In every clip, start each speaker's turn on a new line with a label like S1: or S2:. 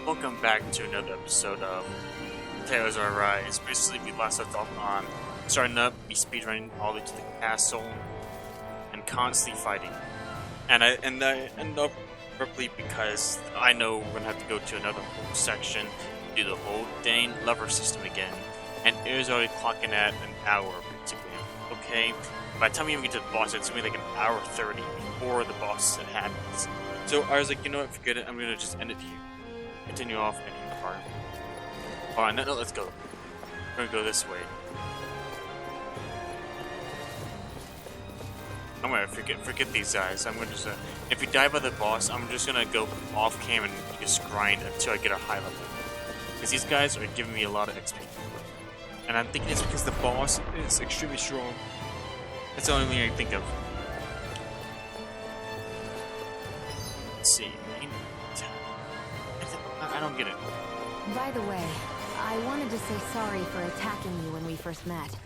S1: Welcome back to another episode of Tales Are Rise. Basically, we last left off on starting up, be speedrunning all the way to the castle, and constantly fighting. And I end up abruptly because I know we're gonna have to go to another whole section, do the whole dang lever system again, and it was already clocking at an hour basically. Okay, by the time we even get to the boss, it's gonna be like an hour 30 before the boss happens. So I was like, you know what, forget it. I'm gonna just end it here. Continue off any part. Alright, no, let's go. We're gonna go this way. I'm gonna forget these guys. I'm gonna just, if you die by the boss, I'm just gonna go off cam and just grind until I get a high level. Because these guys are giving me a lot of XP. And I'm thinking it's because the boss is extremely strong. That's the only thing I can think of. Let's see. I don't get it.
S2: By the way, I wanted to say sorry for attacking you when we first met.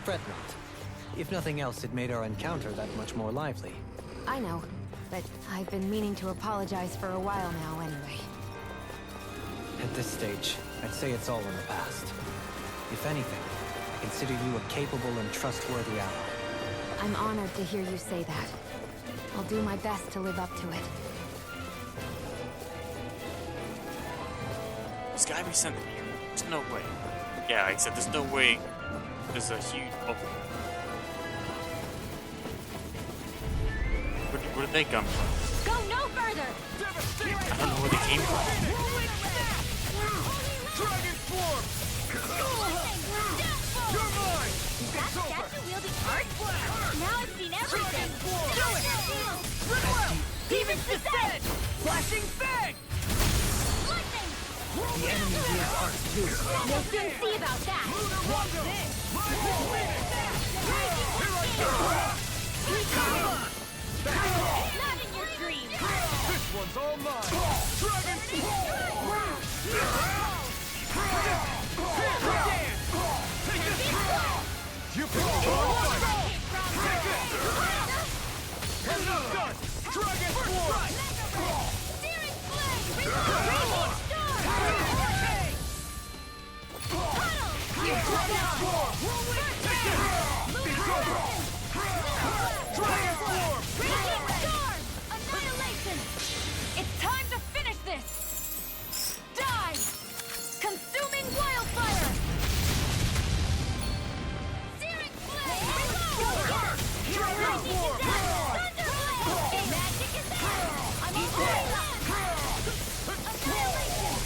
S3: Fret not. If nothing else, it made our encounter that much more lively.
S2: I know, but I've been meaning to apologize for a while now anyway.
S3: At this stage, I'd say it's all in the past. If anything, I consider you a capable and trustworthy ally.
S2: I'm honored to hear you say that. I'll do my best to live up to it.
S1: There's gotta be something here. There's no way. Yeah, like I said, there's no way. There's a huge bubble. Where did they come from?
S2: Go no further!
S1: I don't know where they came from.
S4: Dragon form! You're mine!
S5: That statue-wielding art? Now I've seen everything!
S4: Do it! Ridwell! Demon's Descent! Flashing Fang!
S3: The enemy wields art too.
S5: We'll soon see about that! Not in your dreams!
S4: This one's all mine! Dragon You can Take it! Enough done! Dragon form!
S5: Searing flame! Raging storm! Puddle!
S4: Dragon form! Take it! It's over! Dragon form!
S5: Raging storm! Annihilation! It's time to finish this! Die! Consuming wildfire! Searing flame!
S4: Dragon form!
S5: Thunderblade! Magic is there! I'm already lost! Annihilation!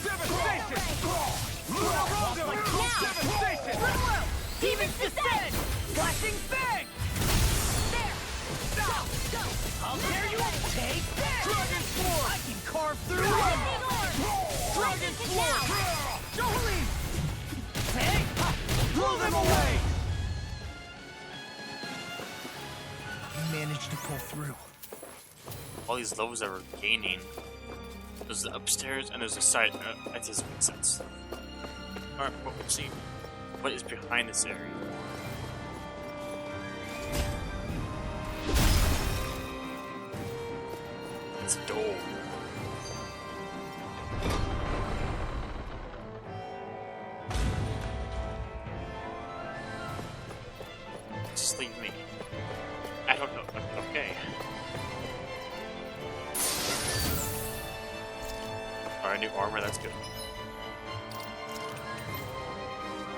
S4: Devastation! Devastation! Demon's Descent! Flashing Fang!
S5: There! Stop! Go!
S4: How dare you take that! Dragon form! I can carve through
S5: Lightning orb!
S4: Dragon
S5: Lightning
S4: form!
S5: now!
S4: Jolie! Hey! Throw them away! You managed to pull through.
S1: All these levels that we're gaining. There's the upstairs and there's a side. That doesn't make sense. Alright, well, we'll see what is behind this area. It's a door. Just leave me. I don't know. Okay. Alright, new armor, that's good.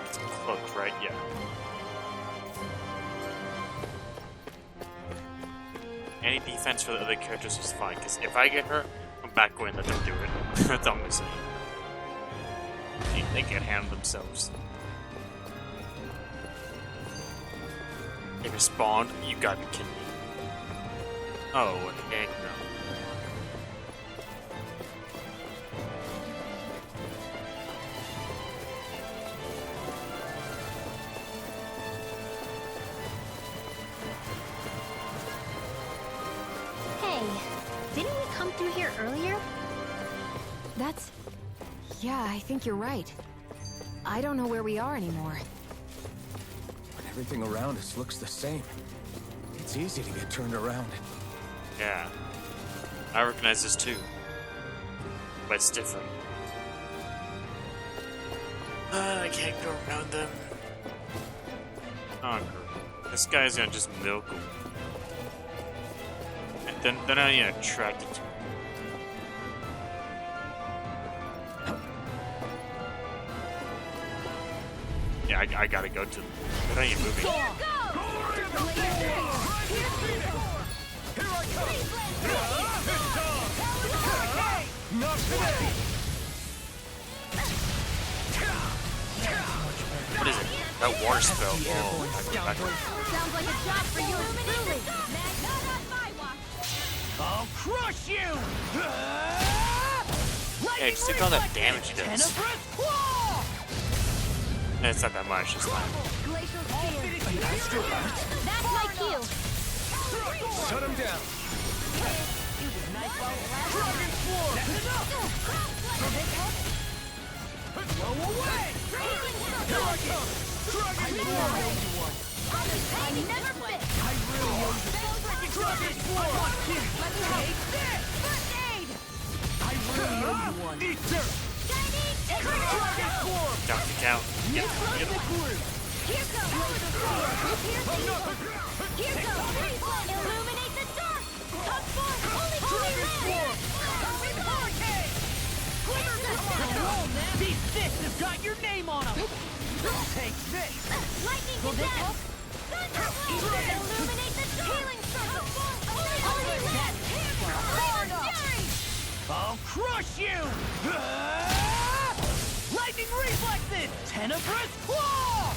S1: It's a cloak, right? Yeah. Any defense for the other characters is fine, because if I get hurt, I'm back going to let them do it. That's all I'm gonna say. They can handle themselves. They respond, you gotta be kidding me. Oh, heck no.
S5: Hey, didn't we come through here earlier?
S2: Yeah, I think you're right. I don't know where we are anymore.
S6: Everything around us looks the same. It's easy to get turned around.
S1: Yeah. I recognize this too. but it's different. I can't go around them. Oh, great. This guy's gonna just milk them. And then they're not even attracted to me. Yeah, I gotta go to them. They're not even moving. What is it? That water spell. Oh,
S5: Sounds like a job for you, truly.
S4: I'll crush you!
S1: Hey, just think all that damage he does.
S4: Tenebrous claw!
S1: It's not that much, it's fine.
S5: Glacial spear. That's my cue.
S6: Shut him down.
S4: Dragon form! Blow away! Here I come! Dragon form!
S5: I never fit.
S4: I really owe you. Dragon form! Take this!
S5: First aid.
S4: I really owe you one. Eat dirt! Dragon form!
S1: Don't kick out. Get him.
S5: Here goes. Here goes. Illuminate the dark. Top form. Holy
S4: Dragon form! Hurricane! These fists have got your name on them! Take this!
S5: Lightning condensed. Thunderblade. Illuminate the dark. Healing circle. Holy land. Legendary.
S4: I'll crush you! Lightning reflexes! Tenebrous claw!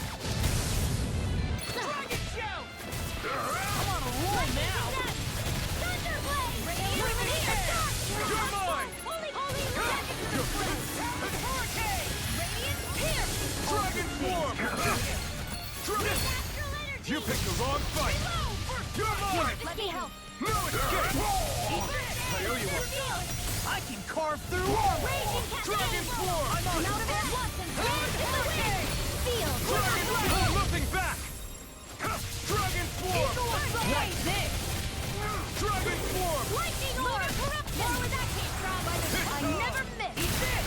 S4: Dragon shout! I'm on a roll now!
S5: Thunderblade. Illuminate the dark.
S4: You're mine!
S5: Holy land.
S4: Hurricane!
S5: Radiant pierce.
S4: Dragon form!
S5: Astral energy.
S6: You picked the wrong fight.
S4: You're mine!
S5: Let me help.
S6: No escape. I owe you one.
S4: I can carve through armor! Dragon form! I'm on
S5: Out of it once and
S4: Hurricane!
S5: feel.
S4: Dragon form!
S6: Nothing back.
S4: Dragon form! Like this! Dragon form!
S5: Lightning orb. Corruption. That came from. I never miss.
S4: Eat this!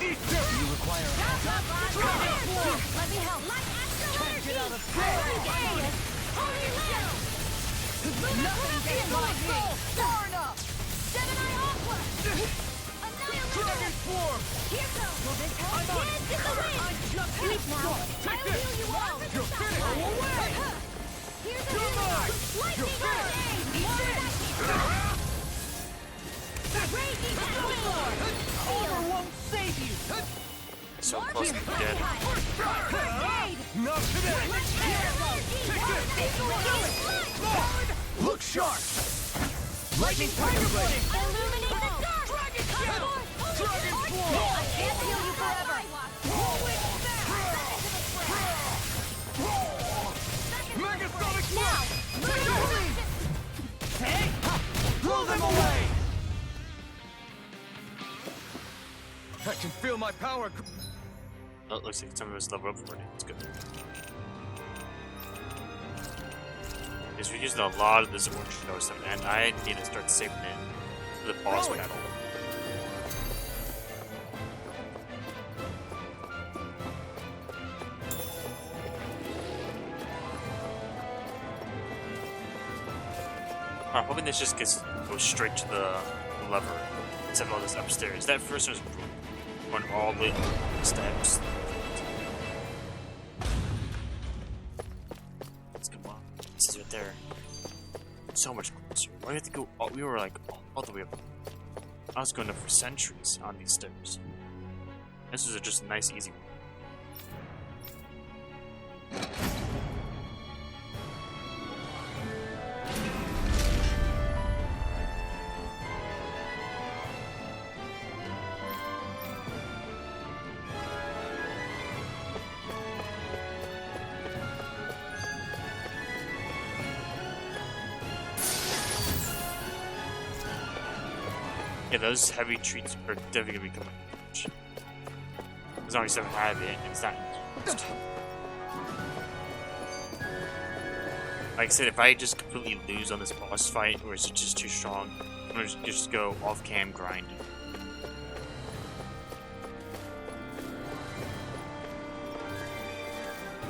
S4: Eat this!
S3: You require
S4: Dragon form!
S5: Let me help. Light astral
S4: Can't
S5: energy.
S4: get out of bed!
S5: Holy land.
S4: Nothing gets my soul far enough!
S5: Gemini Aqua. Annihilate.
S4: Dragon form!
S5: Here goes. Will this help?
S4: I'm on
S5: Dance in the wind.
S4: I just
S5: Sleep
S4: hit
S5: now.
S4: Take
S5: I'll
S4: this!
S5: heal you all.
S4: You're finished! Go away!
S5: Here's a
S4: You're
S5: healing.
S4: mine!
S5: Lightning
S4: You're
S5: orb.
S4: finished! Eat this!
S5: Raging storm.
S4: Armor won't save you!
S1: So close to being dead.
S6: Not today.
S4: Look sharp! Lightning tiger blade!
S5: Illuminate the dark.
S4: Dragon shell! Dragon form!
S5: I can't heal you forever.
S6: Megasonic
S5: Now.
S4: Hey! Blow them away!
S6: I can feel my power.
S1: Oh, it looks like some of us level up already. It's good. Because we used a lot of this orange show stuff, and I need to start saving it for the boss battle. I'm hoping this just goes straight to the lever instead of all this upstairs. That first one was going all the steps. Let's come on. This is right there. So much closer. Why do we have to go? We were like all the way up. I was going up for centuries on these stairs. This is just a nice, easy one. Yeah, those heavy treats are definitely gonna become huge. As long as you don't have it, it's not used. Like I said, if I just completely lose on this boss fight, or is it just too strong, I'm gonna just go off-cam grinding.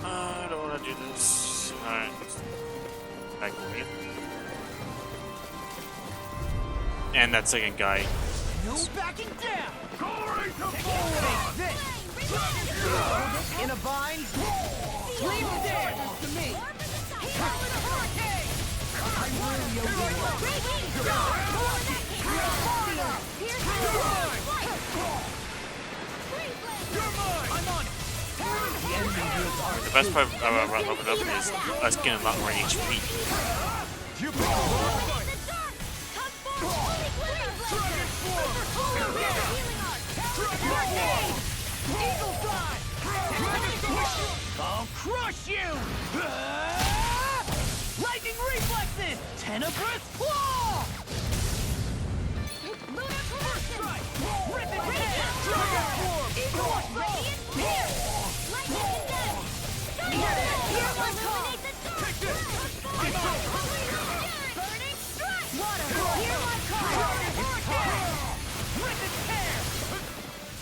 S1: I don't want to do this. Alright. Back away. And that second guy.
S4: No backing down!
S6: Glory to
S4: Take
S6: Balrog!
S4: this! In a bind? Leave it there! To me! I really owe
S6: You're mine!
S4: I'm on it! The enemy heals our
S1: The best part about leveling up is us getting a lot more HP.
S6: You pick the wrong fight!
S4: Eagle fly! I'll crush you! Lightning reflexes! Tenebrous claw!
S5: Lunar collection!
S4: Rip it in!
S5: Dragon
S4: form! Eagle
S5: Radiant pierce! Lightning condensed! Here one illuminate the dark!
S6: Take this!
S5: Burning strike!
S2: Water!
S5: Here one card!
S4: Rip and tear!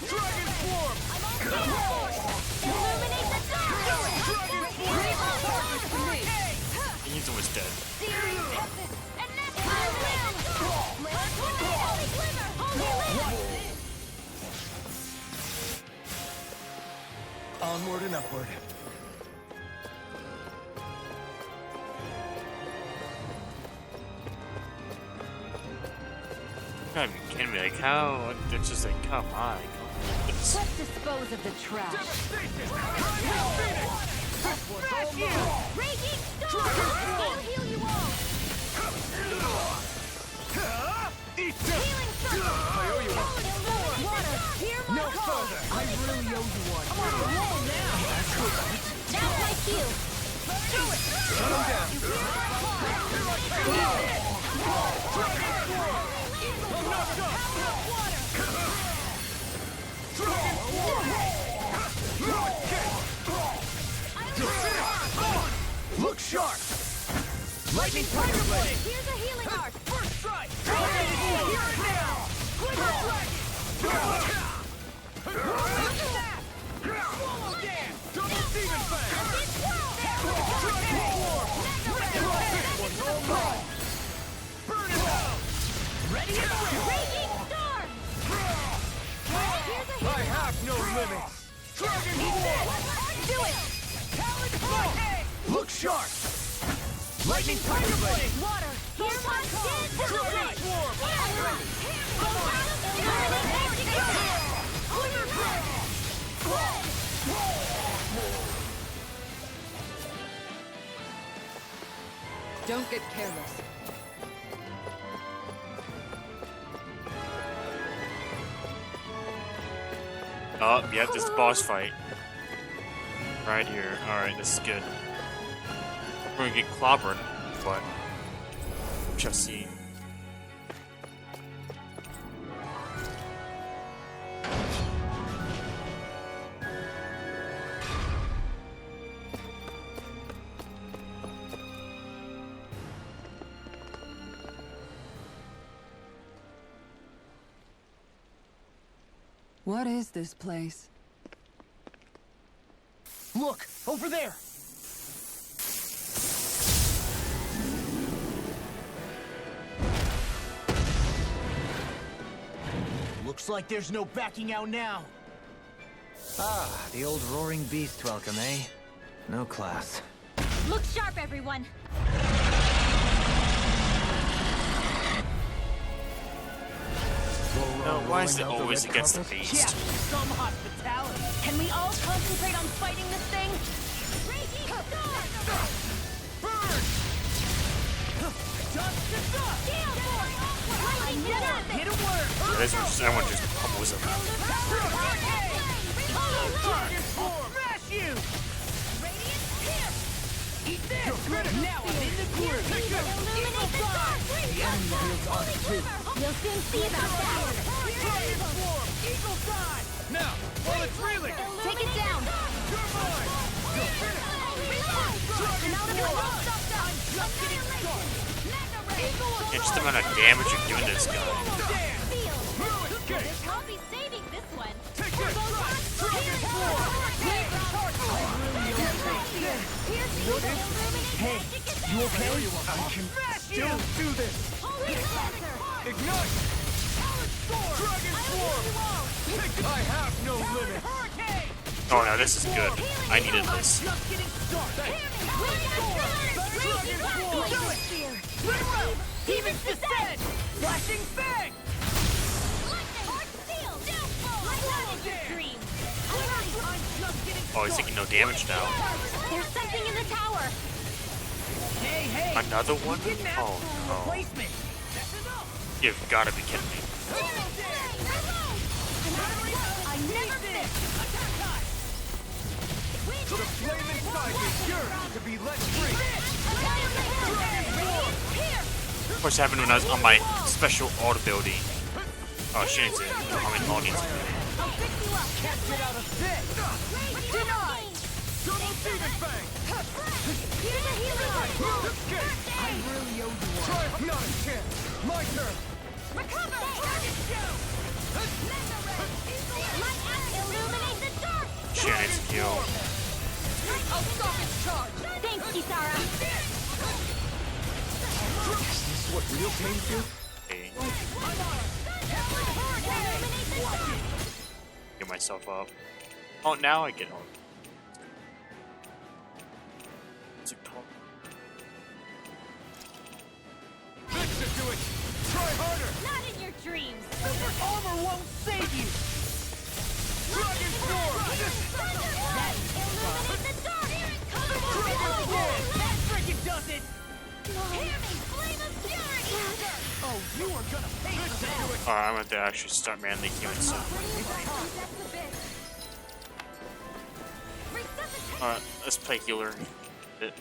S6: Dragon form!
S5: I'm on force! Illuminate the dark! Here one card!
S1: He's almost dead.
S5: Searing tempest! And next time limb! Holy glimmer! Holy limb!
S6: Onward and upward.
S1: You gotta be kidding me. Like, how? It's just like, come on. It's,
S2: Let's dispose of the trash.
S6: Devastation!
S4: Smash you!
S5: Raging storm! I'll heal you all!
S6: Eat them!
S5: Healing circle!
S6: I owe you one.
S5: Water! Hear my
S6: No
S5: call!
S6: further!
S4: I really owe you one. I'm on a roll now.
S5: That's my cue!
S6: Shut him down!
S4: Look sharp! Lightning tiger blade!
S5: Here's a healing art!
S4: First strike! Here and now! Glimmer dragon! Look at that! Swallow dance!
S6: Double demon fang!
S4: Dragon form! One's all mine! Burn it out! Ready and ready!
S5: Raging storm! Here's a
S6: I
S5: healing
S6: have no limits! Dragon form!
S5: Do it!
S4: Talon claw! Look sharp! Lightning tiger blade!
S5: Water! Here's my call!
S4: Dragon form! Glimmer dragon!
S2: Don't get careless.
S1: oh, yep, this is the boss fight. Right here. Alright, this is good. We're gonna get clobbered, but we shall see.
S2: What is this place?
S4: Look! Over there! Looks like there's no backing out now.
S3: Ah, the old roaring beast welcome, eh? No class.
S5: Look sharp, everyone!
S1: No, why is it always against the
S4: Yeah,
S1: beast?
S4: some hospitality.
S5: Can we all concentrate on fighting this thing? Raging storm!
S4: Burn! Dust to dust!
S5: Gale force! Lightning condensed!
S4: Hit a word!
S1: This was just, everyone just pummels him.
S4: Dragon form! Smash you!
S5: Radiant pierce!
S4: Eat this! Now I'm in the groove!
S5: Illuminate the dark!
S4: The enemy heals us too.
S5: You'll soon see about that!
S4: Dragon form! Eagle side!
S6: Now, while it's reeling!
S5: Take it down!
S6: You're mine!
S5: Now the one stop down!
S4: Just getting started!
S1: Yeah, just the amount of damage you're doing to this guy.
S5: I'll be saving this one!
S6: Take this! Dragon form! what is this? Hey, you okay? I can still do this. Ignite! Dragon Swarm! I have no limit.
S1: Oh no, this is good. I needed this.
S4: Just getting started. Demon's Descent! Flashing Fang!
S1: Oh, he's taking no damage now.
S5: There's something in the tower.
S4: Hey, hey!
S1: Another one?
S4: Didn't ask
S1: Oh
S4: for a
S1: no.
S4: replacement. That's enough.
S1: You've gotta be kidding me.
S5: I never miss.
S6: The flame inside is yours to be let free.
S1: Of course, it happened when I was on my special ult ability. Oh, she needs it. I mean, all needs it.
S4: Can't get out of this.
S6: Double Demon Fang!
S5: Here's a healing heart.
S6: Escape!
S4: I really owe you one.
S6: Try not a chance. My turn.
S5: Recover. Illuminate the dark.
S1: She needs a heal.
S4: I'll stop its charge.
S5: Thanks, Kisara.
S6: Is this what real pain feels?
S1: Hey,
S5: Illuminate the dark.
S1: get myself up. Oh, now I get on. What's it called?
S6: Fix it to it! Try harder!
S5: Not in your dreams.
S4: Silver armor won't save you.
S6: Dragon Swarm!
S5: Illuminate the dark.
S4: That frickin' does it.
S5: Hear me, flame of fury.
S4: Oh, you are gonna pay for that.
S1: Alright, I'm going to actually start manly healing soon. Alright, let's play healer. Bit.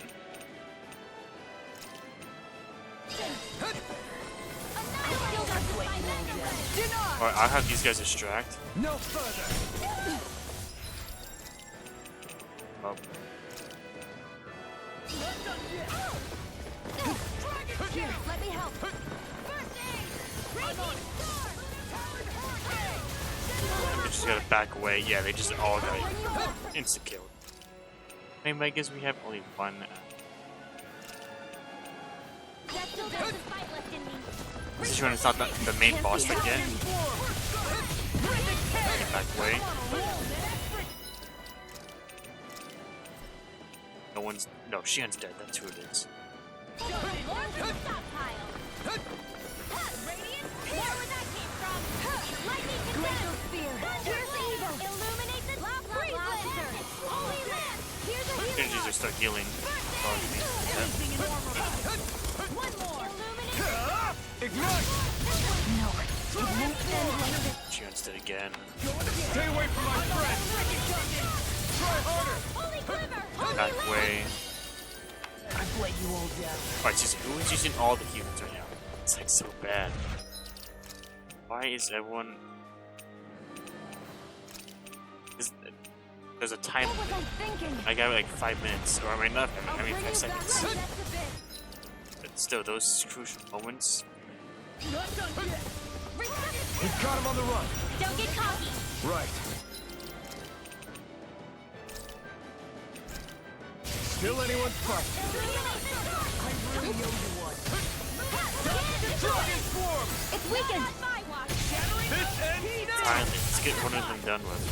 S1: Alright, I'll have these guys distract.
S6: No further!
S1: Oh,
S5: Here, let me help. First aid. Raging storm.
S1: we just gotta back away. Yeah, they just all got insta-killed. Anyway, I guess we have only one.
S5: That's still there's a fight left in me.
S1: This is when it's not the main boss fight yet. Get back away. No one's. No, Shian's dead. That's who it is.
S5: More to the stockpile. Radiant, where would that came from? Lightning Glacial Spear. Here's the evil. Illuminate the freeze lancer. Holy lance. Here's a healing.
S1: Energies are start healing.
S5: One more. Illuminate.
S6: Ignite!
S5: No. It won't end like this.
S1: Shian's dead again.
S6: Stay away from my friend! Try harder!
S5: Holy glimmer.
S1: Back away.
S4: I blame you all down.
S1: Alright, who's using all the healings right now? It's like so bad. Why is everyone? There's a time
S5: What was I
S1: limit.
S5: thinking?
S1: I got like 5 minutes, or I mean not. I mean 5 seconds.
S5: Just a bit.
S1: But still, those crucial moments.
S4: Not done yet.
S6: We've got him on the run!
S5: Don't get cocky.
S6: Right. Still anyone's fight.
S4: I really owe you one.
S6: Dragon Swarm!
S5: It's weakened.
S6: This ends now!
S1: Finally, let's get one of them done with.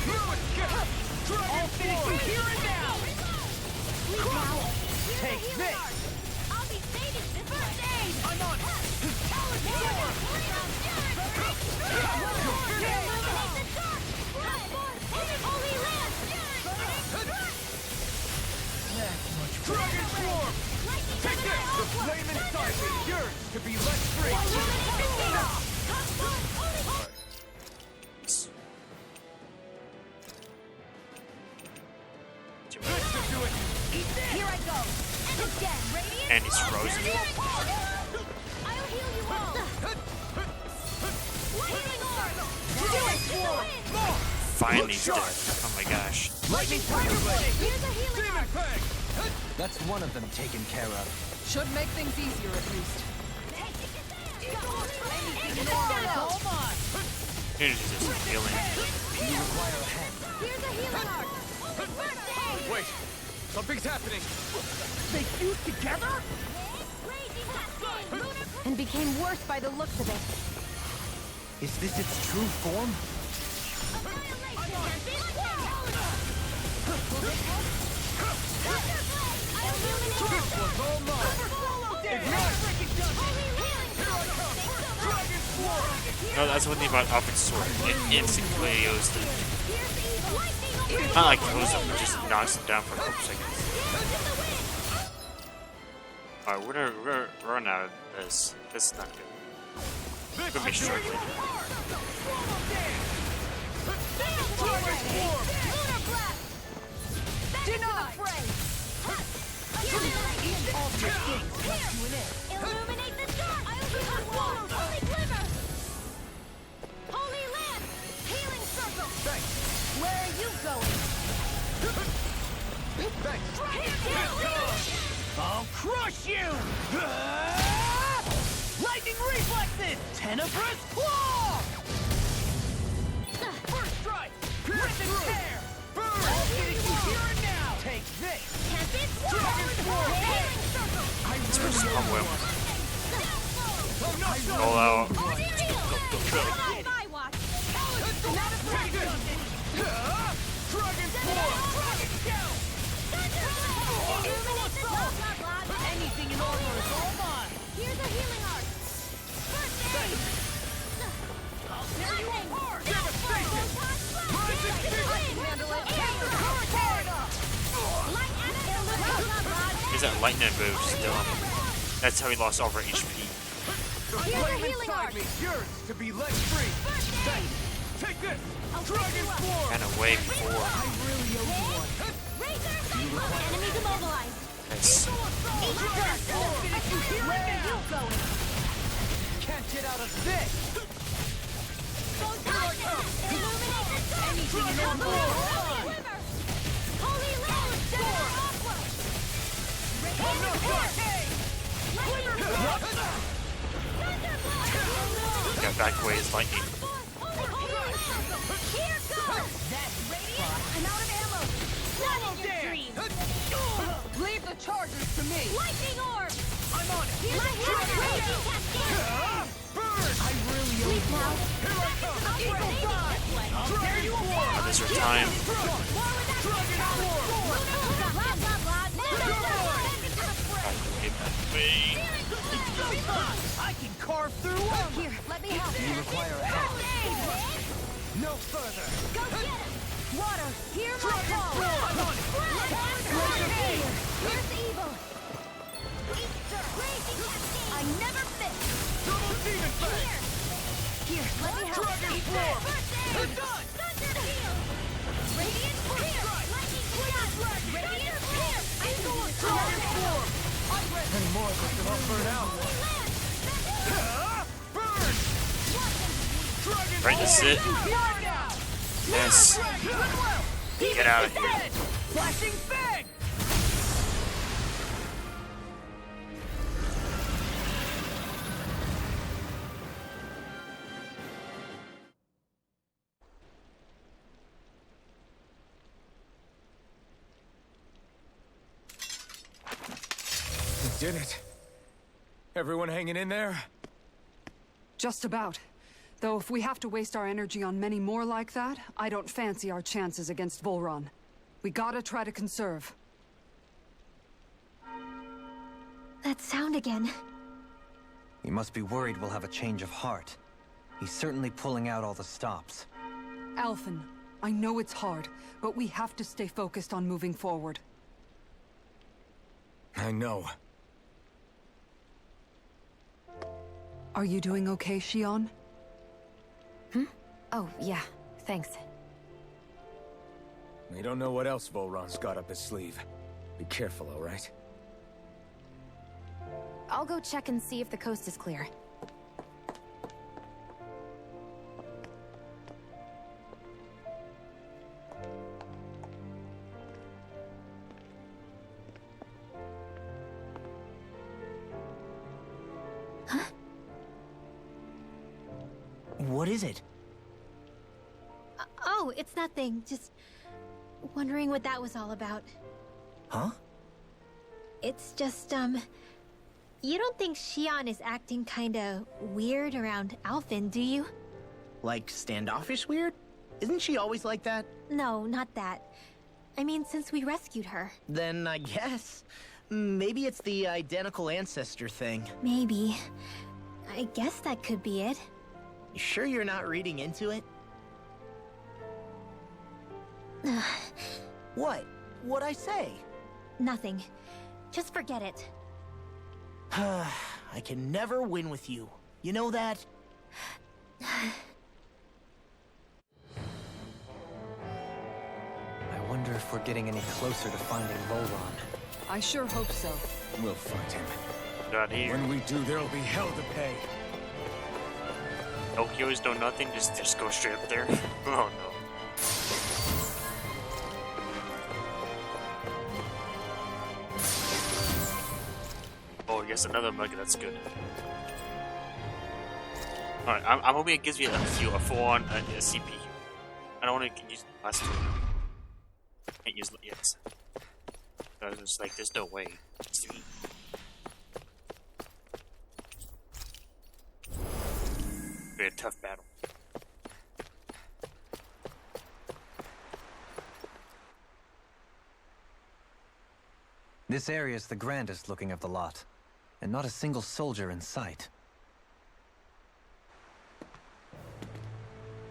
S6: No escape! Dragon Swarm!
S4: Here and now.
S6: Take this!
S5: I'll be saving this first aid.
S4: I'm on.
S6: Dragon Swarm! Take this! The flame inside is yours to be let free! This should do it!
S5: Here I go. And again. Radiant.
S1: And he's frozen.
S5: I'll heal you all. Healing orb.
S1: Finally he's dead. Oh my gosh.
S6: Lightning Tiger Blade!
S5: Here's a healing
S6: Demon
S5: orb.
S6: Fang!
S3: That's one of them taken care of.
S4: Should make things easier at least. Hold on.
S1: Energies are still healing.
S3: You require a hand.
S5: Here's a healing orb. First aid.
S6: Wait! Something's happening.
S4: They fused together?
S5: Raging cascade! Lunar
S2: And became worse by the looks of it.
S3: Is this its true form?
S5: annihilation! This one!
S6: This one's all mine. Ignite! Dragon Swarm!
S1: No, that's one thing about Alfred's sword. It instantly goes through. Not like throws them, it just knocks them down for a couple seconds. Alright, we're gonna run out of this. This is not good. Could be struggling.
S6: Dragon Swarm!
S4: Denied!
S5: Illuminate the dark! I'll be hot water! Holy glimmer! Holy lamp! Healing circle!
S6: Thanks!
S4: Where are you going?
S6: Thanks!
S4: I'll crush you! Lightning reflexes! Tenebrous claw! First strike! Rip and tear! Burn! I'll finish you here and now! Take this!
S5: Tempest!
S4: Dragon Swarm!
S5: Healing circle!
S1: Let's put some on Will.
S6: Oh no!
S1: Roll out.
S5: My watch!
S6: Take this! Dragon Swarm!
S4: Dragon Shell!
S5: Illuminate the dark!
S4: Anything in order is all mine!
S5: Here's a healing art! First aid!
S4: I'll tear you apart!
S6: Devastation! Rising
S4: I can handle it! Hard up!
S1: He's that lightning boost still. That's how he lost all of our HP.
S6: Flame inside me yearns to be let free! Thanks! Take this! Dragon Swarm!
S1: And away before.
S4: I really owe you one.
S5: Enemy demobilized!
S1: Nice.
S4: Where are you going? Can't get out of this! Anything in order is all mine!
S5: Holy Land!
S1: Got back away his lightning.
S5: Here goes!
S4: That's radiant!
S5: I'm out of ammo! Not in your dreams!
S4: Leave the chargers to me!
S5: Lightning orb!
S4: I'm on it!
S5: Here's a raging cascade!
S6: Burn!
S4: I really owe you
S5: Now,
S4: one.
S6: Here I come!
S4: Eagle dive! I'll tear you apart!
S1: This is our time.
S6: Dragon Swarm!
S4: I can carve through armor!
S2: Here, let me help.
S3: You require a hand.
S4: No further!
S5: Go get him!
S2: Water, hear my
S4: Dragon
S2: call.
S4: Swarm! I'm on it!
S5: Here's evil! Raging cascade!
S2: I never miss.
S6: Double Demon Fang!
S2: Here, let me help.
S6: Dragon Swarm!
S4: We're done!
S5: Thunder heal! Radiant clear! Lightning clear! Radiant clear!
S6: Dragon Swarm!
S3: Any more of this and I'll burn out.
S6: Burn! Dragon
S1: Right, that's it. Yes. Get out of here.
S4: Flashing fang!
S6: We did it. Everyone hanging in there?
S7: Just about. Though if we have to waste our energy on many more like that, I don't fancy our chances against Volron. We gotta try to conserve.
S2: That sound again.
S3: You must be worried we'll have a change of heart. He's certainly pulling out all the stops.
S7: Alphen, I know it's hard, but we have to stay focused on moving forward.
S6: I know.
S7: Are you doing okay, Shion?
S2: Oh, yeah. Thanks.
S6: We don't know what else Volron's got up his sleeve. Be careful, all right?
S2: I'll go check and see if the coast is clear.
S3: What is it?
S5: Oh, it's nothing. Just wondering what that was all about.
S3: Huh?
S5: It's just, you don't think Xion is acting kinda weird around Alphen, do you?
S8: Like standoffish weird? Isn't she always like that?
S5: No, not that. I mean, since we rescued her.
S8: Then I guess. Maybe it's the identical ancestor thing.
S5: Maybe. I guess that could be it.
S8: You sure you're not reading into it? What? What'd I say?
S5: Nothing. Just forget it.
S8: I can never win with you. You know that?
S3: I wonder if we're getting any closer to finding Volron.
S7: I sure hope so.
S6: We'll find him.
S1: Not here.
S6: When we do, there'll be hell to pay.
S1: Oh, heroes know nothing, just go straight up there. Oh no. Oh, yes, another mug, that's good. Alright, I'm hoping it gives me a full-on CP. I don't want to use the last two. Can't use it yet. I was just like, there's no way. Very tough battle.
S3: This area is the grandest looking of the lot, and not a single soldier in sight.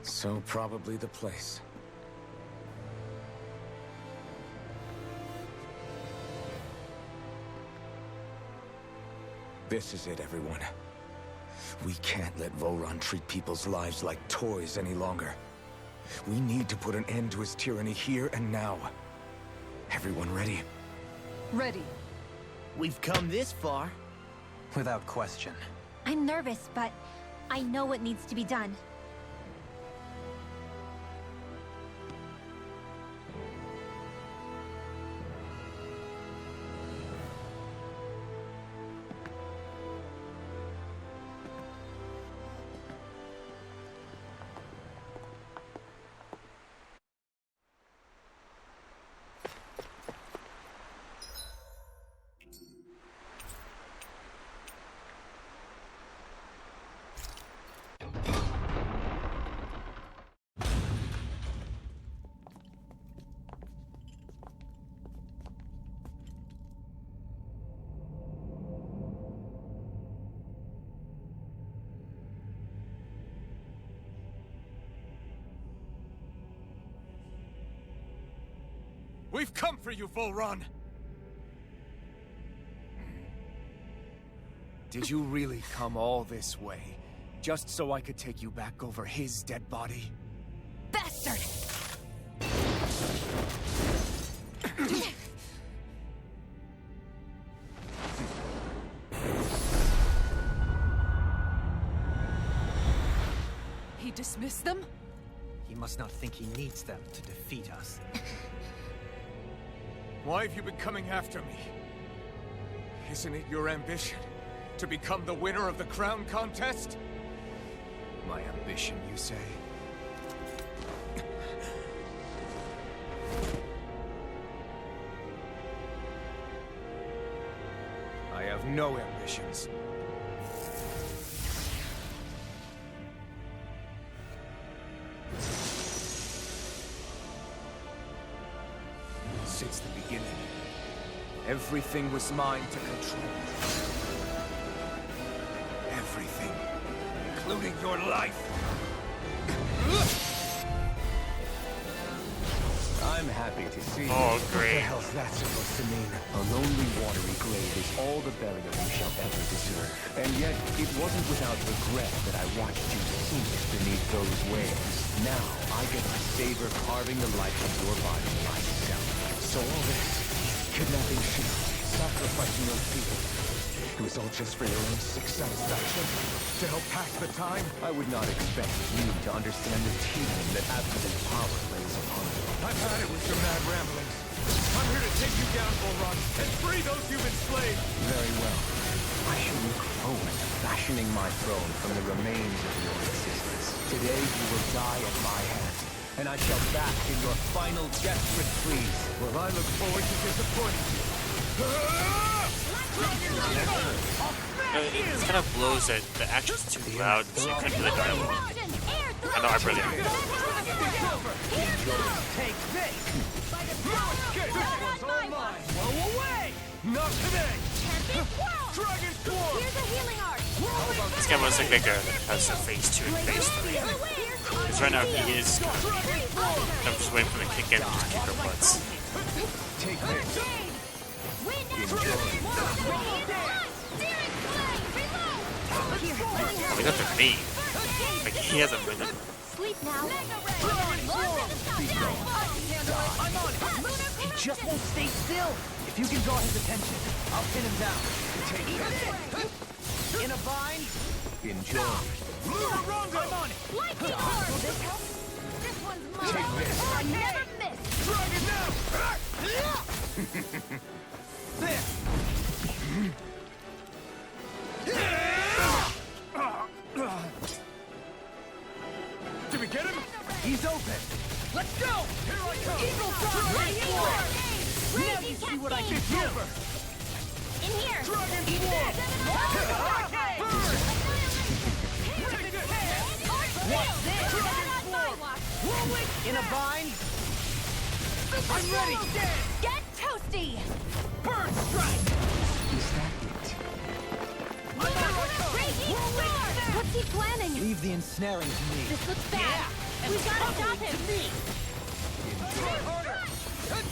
S6: So probably the place. This is it, everyone. We can't let Volron treat people's lives like toys any longer. We need to put an end to his tyranny here and now. Everyone ready?
S7: Ready.
S8: We've come this far.
S3: Without question.
S5: I'm nervous, but I know what needs to be done.
S6: We've come for you, Volron! Did you really come all this way, just so I could take you back over his dead body?
S5: Bastard!
S7: He dismissed them?
S3: He must not think he needs them to defeat us.
S6: Why have you been coming after me? Isn't it your ambition to become the winner of the crown contest? My ambition, you say? I have no ambitions. Since the beginning, everything was mine to control. Everything, including your life. I'm happy to see you.
S1: Oh,
S6: What
S1: great.
S6: the hell's that supposed to mean? A lonely, watery grave is all the burial you shall ever deserve. And yet, it wasn't without regret that I watched you sink beneath those waves. Now, I get to savor carving the life of your body myself. So all this, kidnapping sheep, sacrificing those people, it was all just for your own sick satisfaction? To help pass the time? I would not expect you to understand the tyranny that absolute power lays upon you. I've had it with your mad ramblings. I'm here to take you down, Volron, and free those you've enslaved! Very well. I shall look forward to fashioning my throne from the remains of your existence. Today you will die at my hand. and I shall bask in your final desperate pleas. Well, I look forward to disappointing you.
S1: It kind of blows that the action's too loud, so you couldn't hear the dialogue. I know I barely hear it.
S6: Take this! This one's all mine! Blow away! Not today! Dragon Swarm!
S5: Here's a healing art.
S1: This guy looks like a guy that has a phase 2 and phase 3. Because right now he is kind of, I'm just waiting for the kick in and just kick our butts.
S6: Take this!
S1: Oh, he got the knee. Like, he hasn't been in.
S5: Sleep now.
S8: I'm on it. He just won't stay still. If you can draw his attention, I'll pin him down.
S6: Take this!
S8: In a bind.
S6: Enjoy.
S8: I'm on it.
S5: Lightning orb. Will this help? This one's mine.
S6: Take this.
S5: I never miss.
S6: Dragon now!
S8: There.
S6: Did we get him?
S8: He's open. Let's go.
S6: Here I come!
S8: Eagle Drop.
S5: Lightning orb.
S8: Now you see what I can do.
S5: In here.
S6: Dragon
S5: Eat
S6: Swarm!
S5: this.
S8: What's this? In a bind. I'm ready.
S5: Get toasty.
S8: Bird strike.
S6: Is that it?
S5: Raging sword. What's he planning?
S3: Leave the ensnaring to me.
S5: This looks bad. We gotta stop him.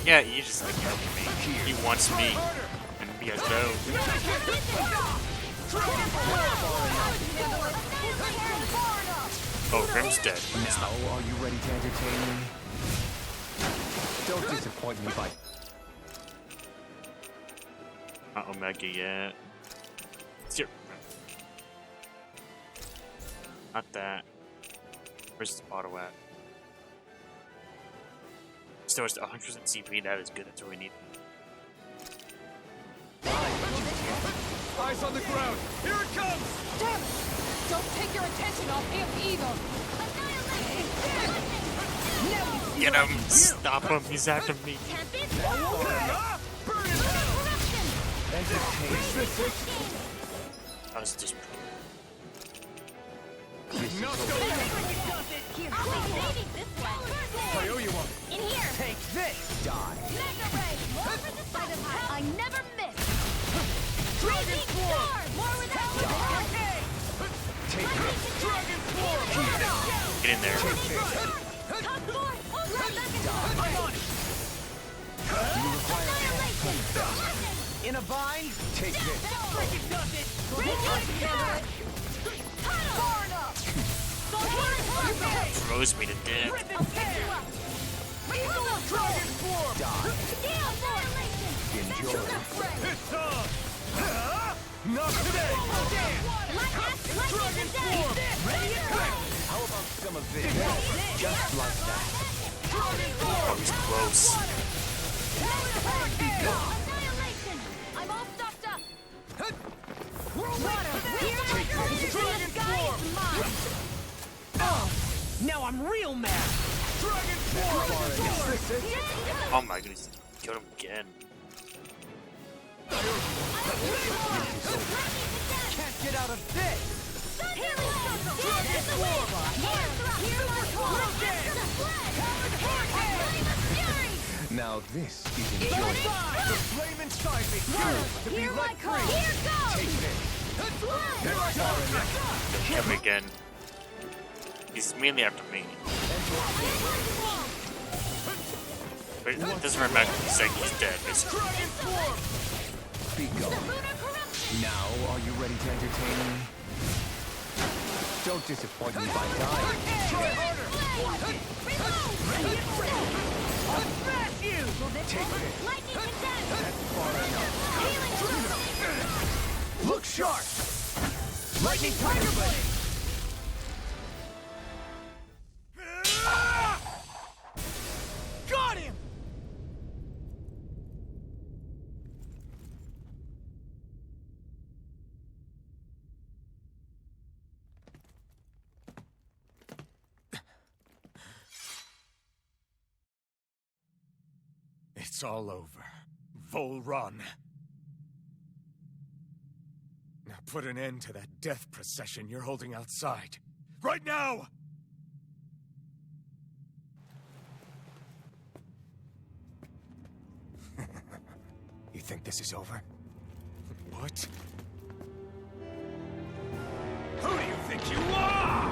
S1: Yeah, you just like helping me. He wants me, and he has no. Oh, Grim's dead.
S6: Now, are you ready to entertain me? Don't disappoint me by...
S1: Not Omega yet. Zero. Not that. Where's the bottle at? Still, it's 100% CP. That is good. That's what we need.
S6: Eyes on the ground! Here it comes!
S7: Damn it! Don't take your attention off him either.
S1: Get him! Stop him! He's after me. I was just.
S6: I owe you one.
S5: In here.
S8: Take this. Die.
S5: Mega ray. More for the side of I never miss.
S8: Dragon
S5: Raging
S8: Swarm.
S5: sword. More with that.
S6: Take this.
S8: Dragon Swarm.
S1: Get in there.
S5: Top four.
S8: I'm on it.
S6: You require
S5: Annihilation.
S8: In a bind.
S6: Take this.
S8: Freaking does it.
S5: Raging sword. Far enough.
S1: Throws me to death.
S5: I'll pick you up.
S8: Dragon Swarm.
S5: Gale annihilation.
S6: Enjoy.
S8: It's on. Not today.
S5: Lightning Swarm.
S8: Ready and go.
S6: How about some of this? Just like that.
S1: Oh, he's close.
S5: Annihilation. I'm all stocked up. Water.
S8: Dragon Swarm.
S5: Is mine.
S8: Oh, now I'm real mad. Dragon Swarm.
S1: Oh my goodness. Killed him again.
S8: Can't get out of this.
S6: Now this is enjoyable.
S8: The flame inside me yearns to be let free.
S6: Take this.
S1: Kill me again. He's mainly after me. But it doesn't really matter. He's like he's dead, basically.
S8: Dragon Swarm.
S6: Be gone. Now, are you ready to entertain me? Don't disappoint me by dying.
S8: Try harder. I'll smash you.
S6: Take this.
S5: Lightning condensed.
S6: That's far enough.
S5: Healing.
S8: Look sharp. Lightning Tiger Blade. Got him.
S6: It's all over. Volron. Now put an end to that death procession you're holding outside. Right now! You think this is over? What? Who do you think you are?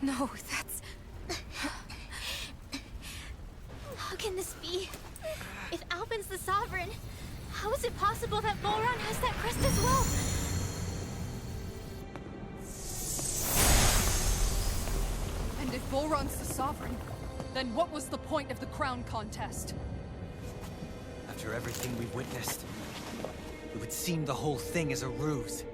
S2: No, that's...
S5: How can this be? If Alpin's the Sovereign, how is it possible that Volron has that crest as well?
S7: And if Volron's the Sovereign, then what was the point of the crown contest?
S3: After everything we've witnessed, it would seem the whole thing is a ruse.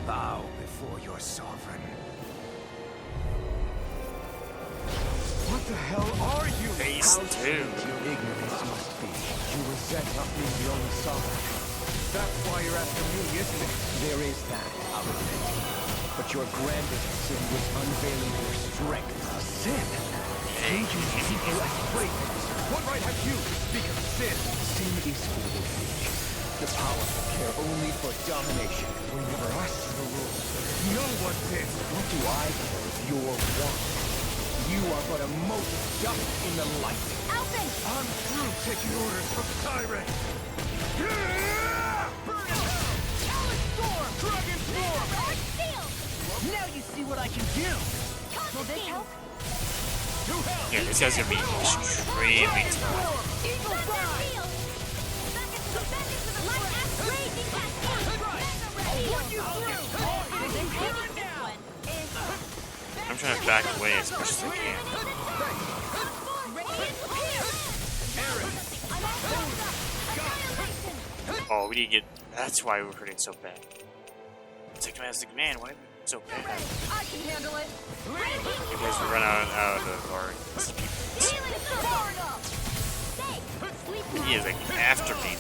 S6: Bow before your sovereign. What the hell are you?
S1: Phase 2.
S6: Your ignorance must be. You resent not being the only sovereign. That's why you're after me, isn't it? There is that, I'll admit. But your grandest sin was unveiling your strength. Sin? Aging people as playthings. What right have you to speak of sin? Sin is for the weak. The power to care only for domination. We never asked for the rules. No one did. What do I care if you're one? You are but a mote of dust in the light.
S5: Alpin!
S6: I'm through taking orders from the tyrant. Burn it out! Alice Storm! Dragon Storm!
S5: Earth Steel!
S8: Now you see what I can do.
S5: Will this help?
S6: To hell!
S1: Yeah, this guy's gonna be extremely tough.
S8: Eagle Fly!
S5: Back into the light axe raging cascade!
S8: Put you through!
S1: I'm trying to back away as much as I can. Oh, we need to get... That's why we're hurting so bad. It's like, man, why are we so bad?
S7: I can handle it.
S1: You guys run out of our... He is like after me.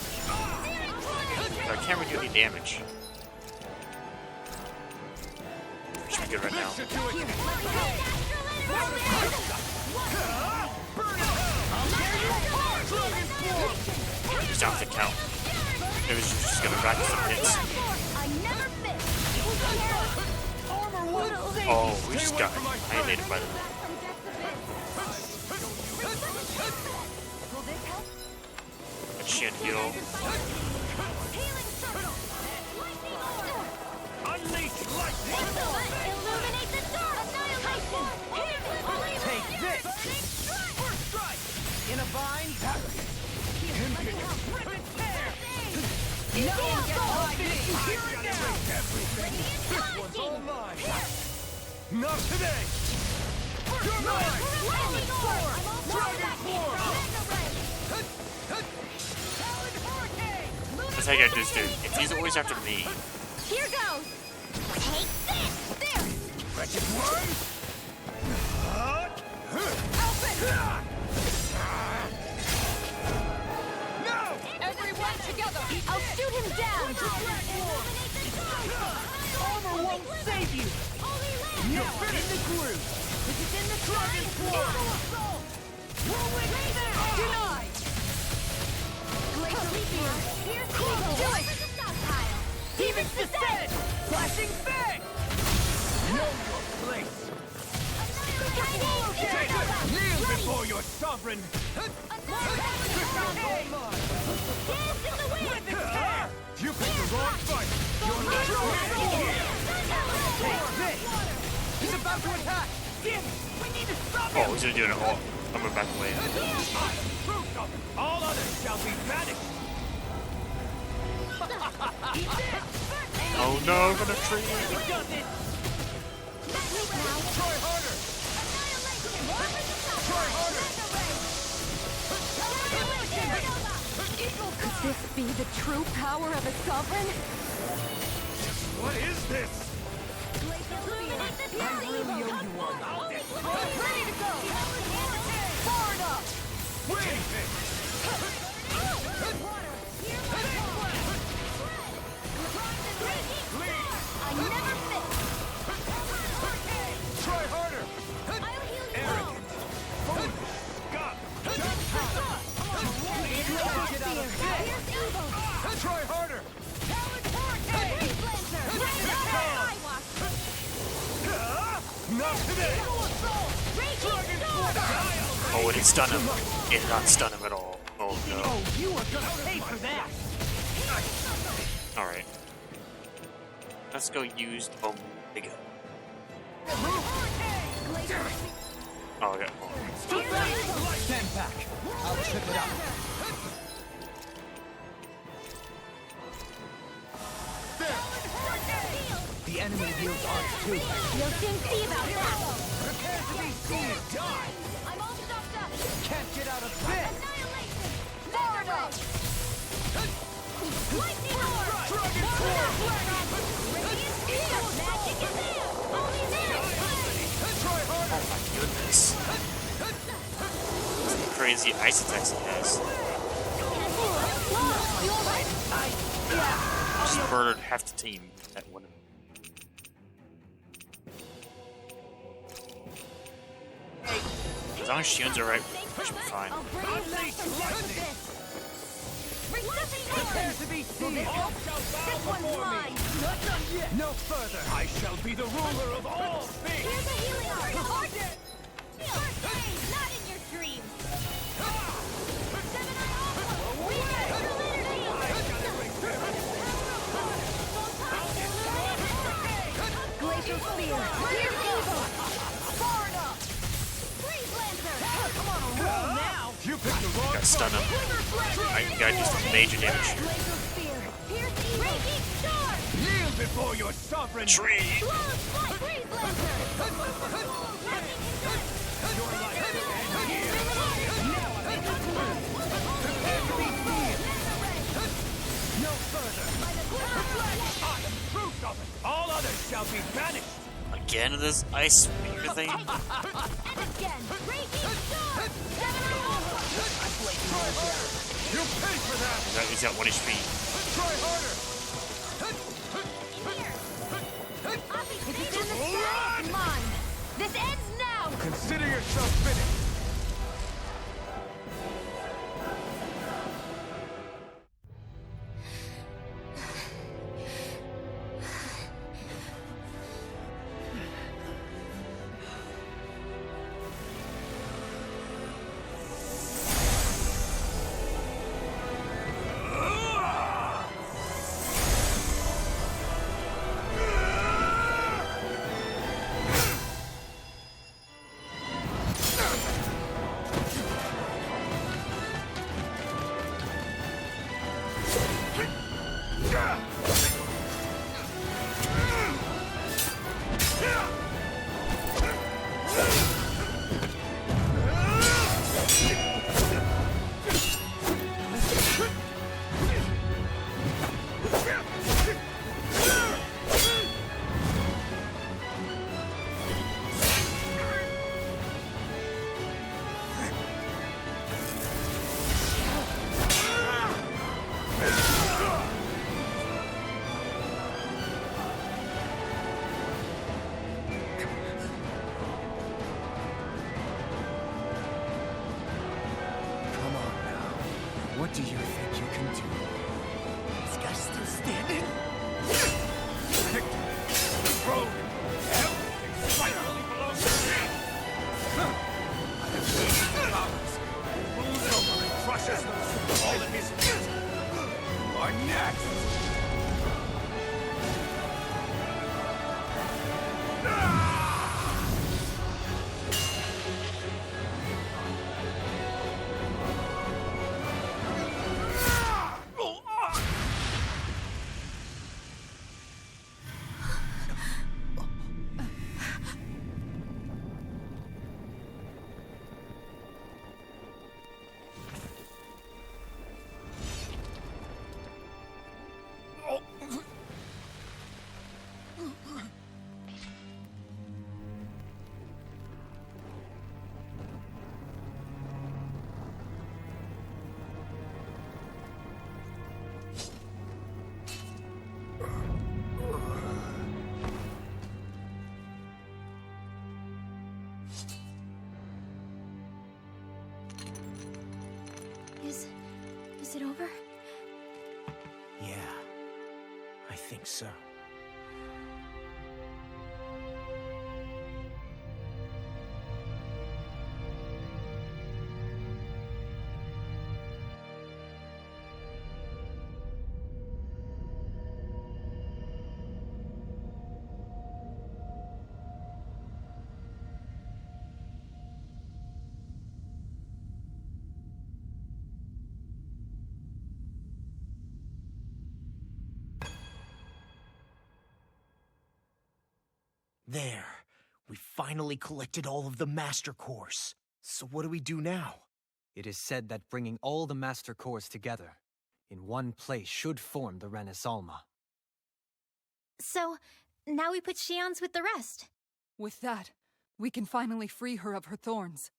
S1: But I can't really do any damage. Should be good right now. Just don't have to count. It was just gonna rack some hits. Oh, we just got annihilated by them. A chin heal.
S6: Unleash lightning!
S5: Illuminate the dark!
S8: Take this! First strike! In a bind! Rip and tear! Nothing gets by me! Here and now!
S6: This one's all mine! Not today! You're mine!
S8: Lightning Storm!
S6: Dragon Form!
S1: That's how you gotta do this, dude. If he's always after me,
S5: Here goes! Take this! There!
S6: Wretched one! No!
S7: Everyone together!
S5: I'll shoot him down!
S8: Armor won't save you! You're in the groove! This is in the Dragon Form! Rolling there! Denied!
S5: Do it!
S8: Demon's Descent! Flashing Fang!
S6: Know your place! Kneel before your sovereign! You picked the wrong fight! You're not here!
S8: Take this!
S6: He's about to attack!
S8: Damn it! We need to stop
S1: Oh,
S8: him!
S1: he's gonna do it all. I'm gonna back away.
S8: Proof of it. All others shall be banished! Eat this!
S1: Oh no, I'm gonna tree.
S8: It does it! Try harder! Try harder!
S2: Could this be the true power of a sovereign?
S8: What is this?
S4: I really owe you one.
S8: Ready to go! Forward up! Wait!
S5: I never miss.
S8: Try harder!
S5: I'll heal you
S8: Arrogant! Foolish! Scum! Get out of bed!
S5: Here's evil.
S8: Try harder!
S5: Breeze Lancer. Eye Wash.
S8: Not today!
S5: Raging Storm.
S1: Oh, it didn't stun him. It did not stun him at all. Oh no.
S8: Oh, you are gonna pay for that!
S1: Alright. Let's go use Omega. Oh, I got more.
S3: Stand back. I'll trip it up. The enemy heals ours too.
S5: You'll soon see about that.
S8: Prepare to be seen and die!
S5: I'm all stocked up.
S8: Can't get out of bed!
S5: Annihilation. Forward up. Lightning Orb.
S8: Dragon Form!
S5: Radiant Steel. Magic is there. Holy Land.
S8: Try harder!
S1: Oh my goodness. Some crazy ice attacks he has.
S5: You alright?
S1: Just murdered half the team. That one. As long as shields are right, we should be fine.
S5: I'll bring you back from this.
S8: Prepare to be seen! All shall bow
S5: This one's
S8: before me!
S5: mine.
S8: Not done yet! No further! I shall be the ruler of all things!
S5: Here's a healing art. First aid, not in your dreams. Seven Eye Alpha. We got your Glacial Spear. Here's evil. Forward up. Breeze Lancer.
S8: Come on, roll now! You picked the wrong
S1: Gotta stun him. I gotta do some major damage here.
S5: Glacial Spear. Here's evil. Raging Storm.
S8: Kneel before your sovereign!
S1: Tree!
S5: Close Flight. Breeze Lancer. Lightning Condensed.
S8: Your life will end here! Now I'm in the groove! Prepare to be seen! No further! I am proof of it! All others shall be banished!
S1: Again, this ice speaker thing?
S5: And again. Raging Storm. Seven Eye Alpha.
S8: Try harder! You pay for that!
S1: He's got 1 HP.
S8: Try harder!
S5: If it's in the sky, it's mine. This ends now.
S8: Consider yourself finished! What do you think you can do? This guy's still standing? Rogue! Everything finally belongs to me! I have wasted powers. Moves over and crushes those who fall in his feet. You are next!
S6: think so. There. We finally collected all of the Master Cores. So what do we do now?
S3: It is said that bringing all the Master Cores together in one place should form the Renis Alma.
S5: So, now we put Shion's with the rest.
S7: With that, we can finally free her of her thorns.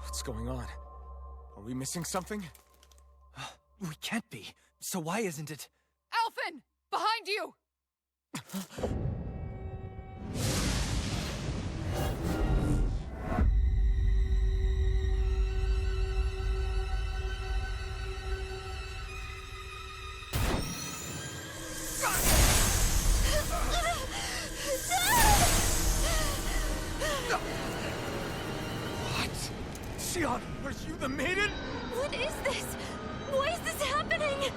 S6: What's going on? Are we missing something?
S3: We can't be. So why isn't it?
S7: Alphen! Behind you!
S6: Shion, are you the maiden?
S5: What is this? Why is this happening?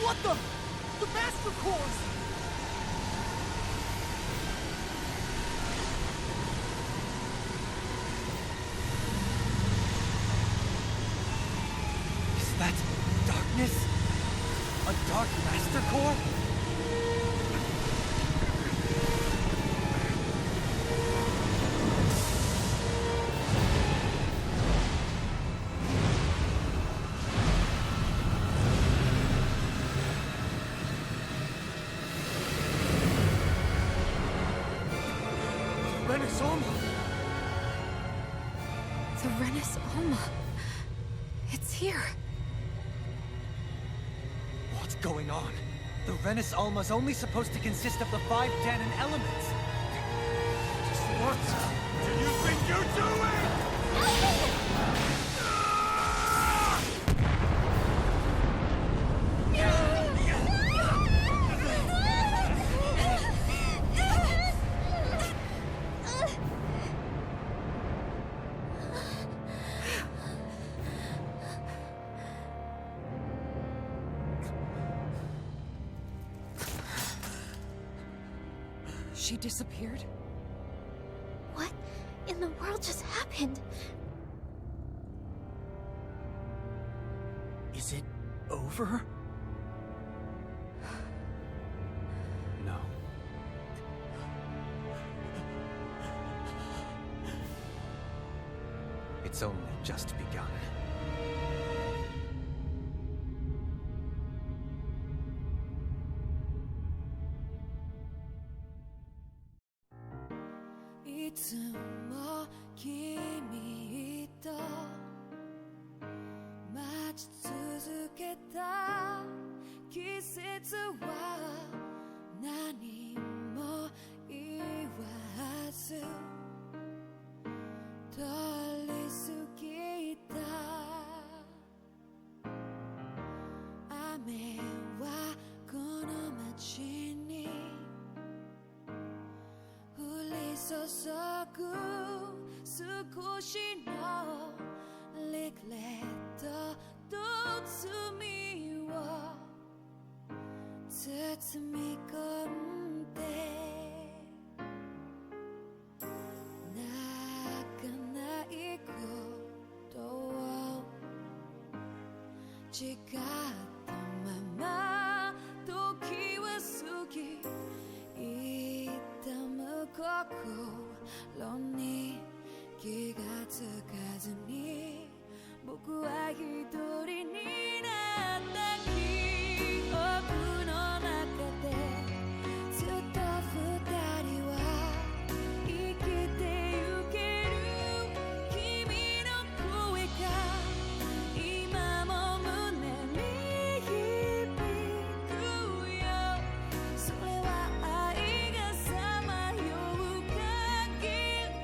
S6: What the? The Master Cores!
S3: Is that darkness? A Dark Master Core?
S6: Renis Alma!
S7: The Renis Alma. It's here.
S3: What's going on? The Renis Alma's only supposed to consist of the 5 Danon elements.
S6: Just what do you think you're doing?
S7: She disappeared?
S5: What in the world just happened?
S6: Is it over?
S3: No. It's only just begun.
S9: Jika tak 心に気がつかずに僕は一人になった記憶の中でずっと二人は生きてゆける君の声が今も胸に響くよそれは愛がさまよう限り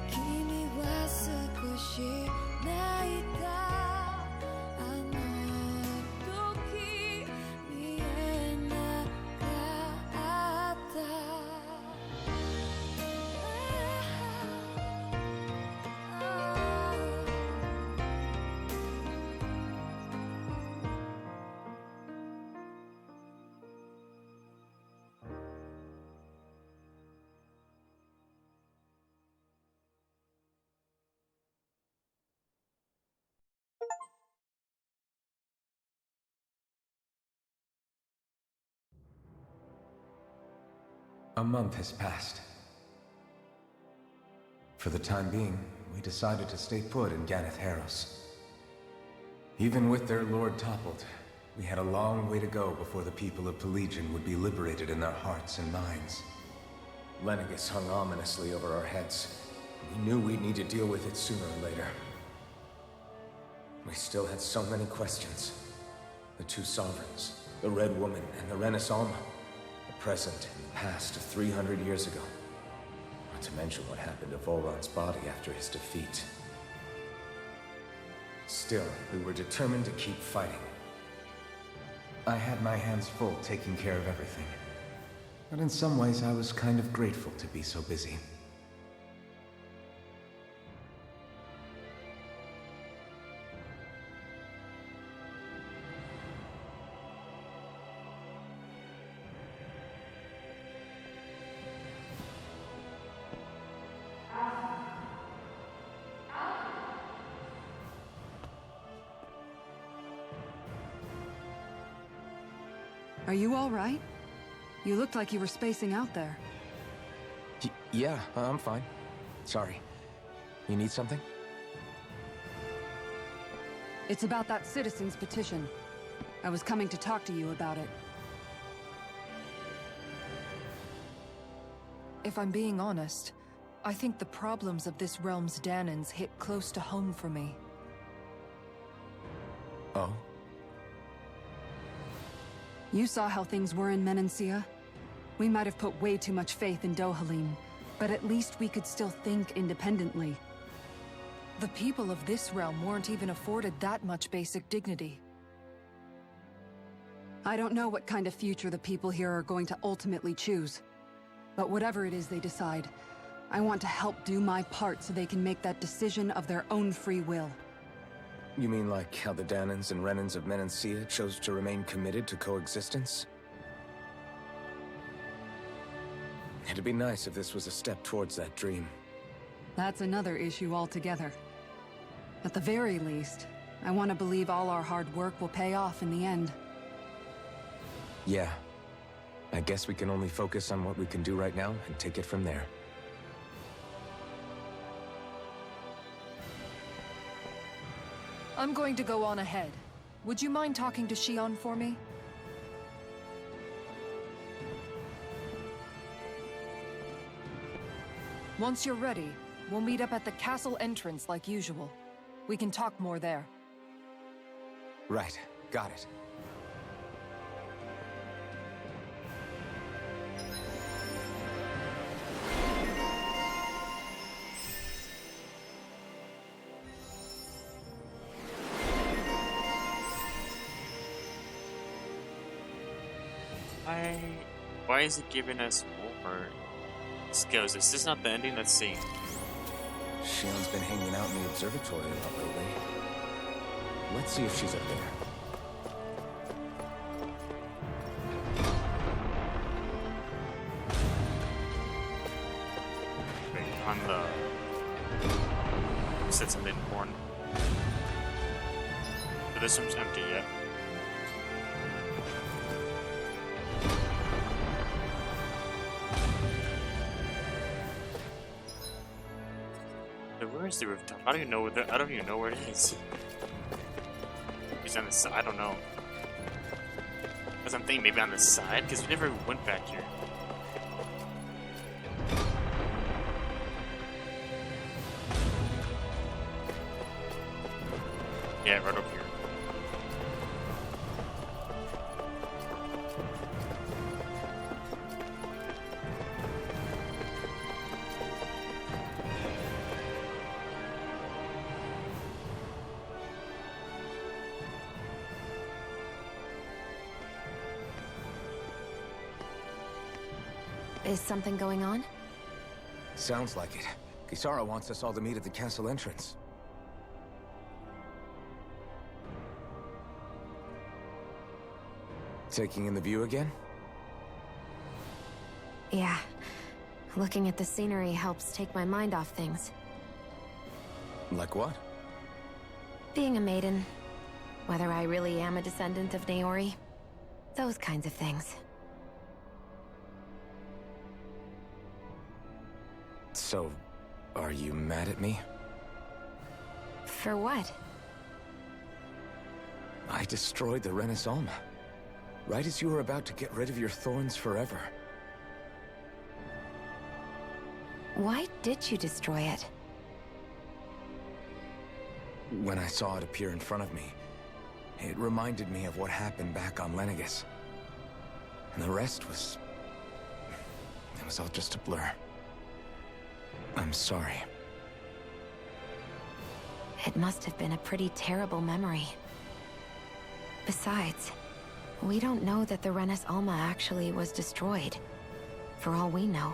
S9: 君は少し泣いたあの時見えなかった
S6: A month has passed. For the time being, we decided to stay put in Hutchey&Gyros. Even with their lord toppled, we had a long way to go before the people of Pelegion would be liberated in their hearts and minds. Lenegus hung ominously over our heads. We knew we'd need to deal with it sooner or later. We still had so many questions. The two sovereigns, the Red Woman and the Renaissance, the present and the past of 300 years ago. Not to mention what happened to Volron's body after his defeat. Still, we were determined to keep fighting. I had my hands full taking care of everything. But in some ways, I was kind of grateful to be so busy.
S7: Are you all right? You looked like you were spacing out there.
S6: Yeah, I'm fine. Sorry. You need something?
S7: It's about that citizen's petition. I was coming to talk to you about it.
S10: If I'm being honest, I think the problems of this realm's Danans hit close to home for me.
S6: Oh?
S7: You saw how things were in Menancia. We might have put way too much faith in Dohalim, but at least we could still think independently.
S10: The people of this realm weren't even afforded that much basic dignity.
S7: I don't know what kind of future the people here are going to ultimately choose. But whatever it is they decide, I want to help do my part so they can make that decision of their own free will.
S6: You mean like how the Danans and Renans of Menancia chose to remain committed to coexistence? It'd be nice if this was a step towards that dream.
S7: That's another issue altogether. At the very least, I want to believe all our hard work will pay off in the end.
S6: Yeah. I guess we can only focus on what we can do right now and take it from there.
S10: I'm going to go on ahead. Would you mind talking to Shion for me? Once you're ready, we'll meet up at the castle entrance like usual. We can talk more there.
S6: Right. Got it.
S1: Why is it giving us more skills? Is this not the ending? Let's see.
S6: Shion's been hanging out in the observatory a lot lately. Let's see if she's up there.
S1: Wait, on the... You said something important. But this room's empty yet. Where is the rooftop? I don't even know where I don't even know where it is. It's on the side. I don't know. Because I'm thinking maybe on the side, because we never went back here. Yeah, right up here.
S2: Is something going on?
S6: Sounds like it. Kisara wants us all to meet at the castle entrance. Taking in the view again?
S2: Yeah. Looking at the scenery helps take my mind off things.
S6: Like what?
S2: Being a maiden. Whether I really am a descendant of Naori. Those kinds of things.
S6: So, are you mad at me?
S2: For what?
S6: I destroyed the Renaissance. Right as you were about to get rid of your thorns forever.
S2: Why did you destroy it?
S6: When I saw it appear in front of me, it reminded me of what happened back on Lenegus. And the rest was... it was all just a blur. I'm sorry.
S2: It must have been a pretty terrible memory. Besides, we don't know that the Renis Alma actually was destroyed. For all we know,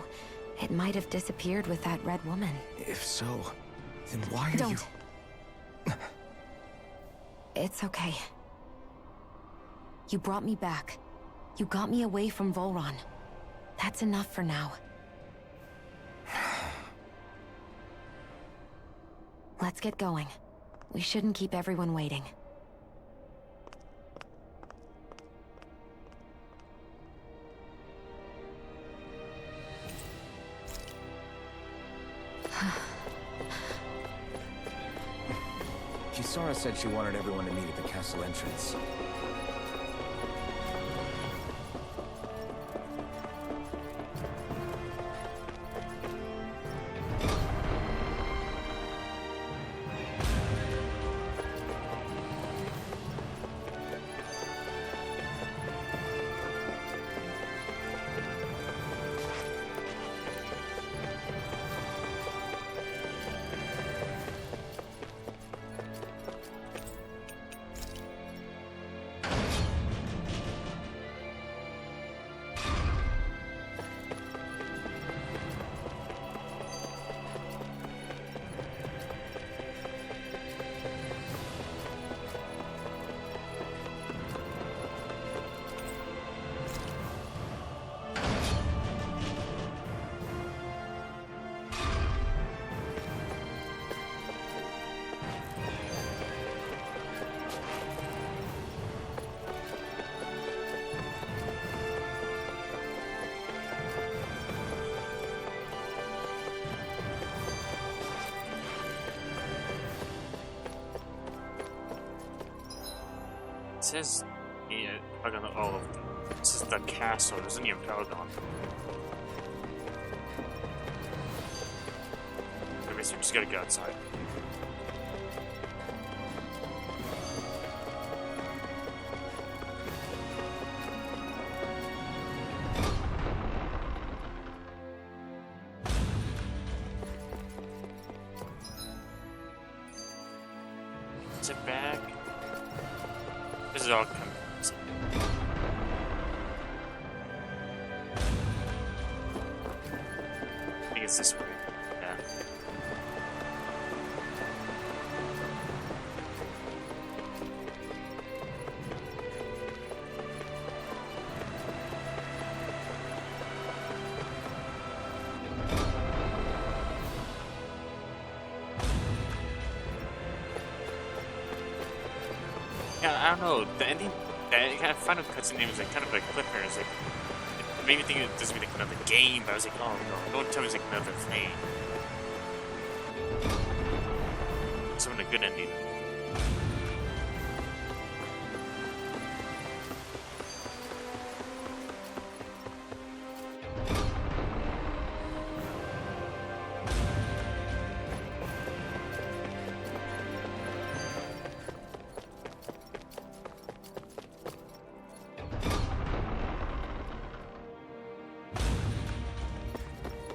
S2: it might have disappeared with that red woman.
S6: If so, then why are
S2: Don't. It's okay. You brought me back. You got me away from Volron. That's enough for now. Let's get going. We shouldn't keep everyone waiting.
S6: Kisara said she wanted everyone to meet at the castle entrance.
S1: It says, yeah, this is the castle, there's any Paragon. Okay, so we just gotta go outside. Is it back? This is all kind of... I think it's this way. Yeah. Yeah, I don't know. The ending, that kind of final cutscene name is like kind of like cliffhanger. It's like it made me think it doesn't mean like another game, but I was like, oh no, don't tell me it's like another thing. having a good ending.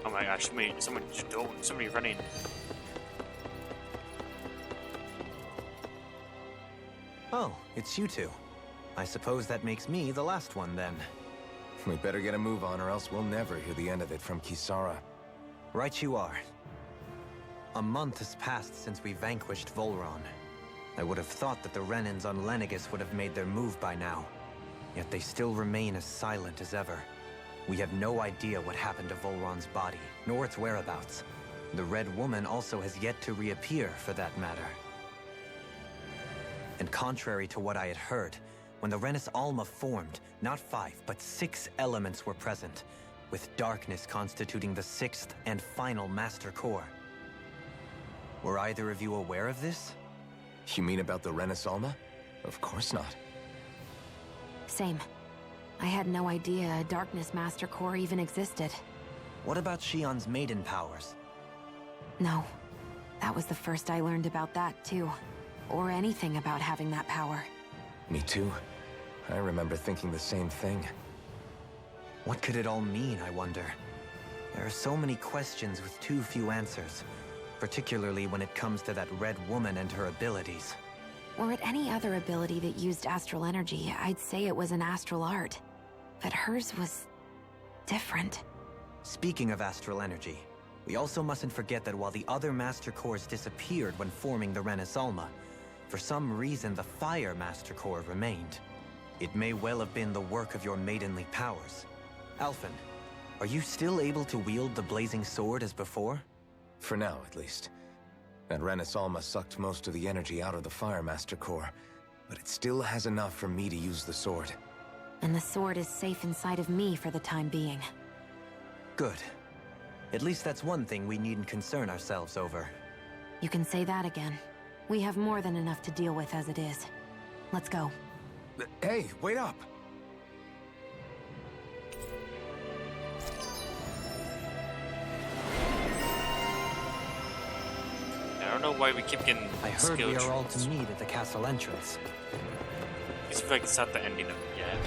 S1: Oh my gosh, somebody running.
S3: Oh, it's you two. I suppose that makes me the last one then.
S6: We better get a move on or else we'll never hear the end of it from Kisara.
S3: Right you are. A month has passed since we vanquished Volron. I would have thought that the Renans on Lenegis would have made their move by now. Yet they still remain as silent as ever. We have no idea what happened to Volron's body, nor its whereabouts. The Red Woman also has yet to reappear, for that matter. And contrary to what I had heard, when the Renis Alma formed, not 5, but 6 elements were present, with darkness constituting the 6th and final Master Core. Were either of you aware of this?
S6: You mean about the Renis Alma? Of course not.
S2: Same. I had no idea a Darkness Master Core even existed.
S3: What about Shion's maiden powers?
S2: No. That was the first I learned about that, too. Or anything about having that power.
S6: Me too. I remember thinking the same thing.
S3: What could it all mean, I wonder? There are so many questions with too few answers, particularly when it comes to that Red Woman and her abilities.
S2: Were it any other ability that used astral energy, I'd say it was an astral art. But hers was different.
S3: Speaking of astral energy, we also mustn't forget that while the other Master Cores disappeared when forming the Renis Alma, for some reason the Fire Master Core remained. It may well have been the work of your maidenly powers. Alphen, are you still able to wield the blazing sword as before?
S6: For now, at least. That Renis Alma sucked most of the energy out of the Fire Master Core, but it still has enough for me to use the sword.
S2: And the sword is safe inside of me for the time being.
S3: Good. At least that's one thing we needn't concern ourselves over.
S2: You can say that again. We have more than enough to deal with as it is. Let's go.
S6: Hey, wait up!
S1: I don't know why we keep getting
S3: I heard
S1: skill
S3: we are all
S1: trees.
S3: to meet at the castle entrance.
S1: I feel like it's not the ending of it yet.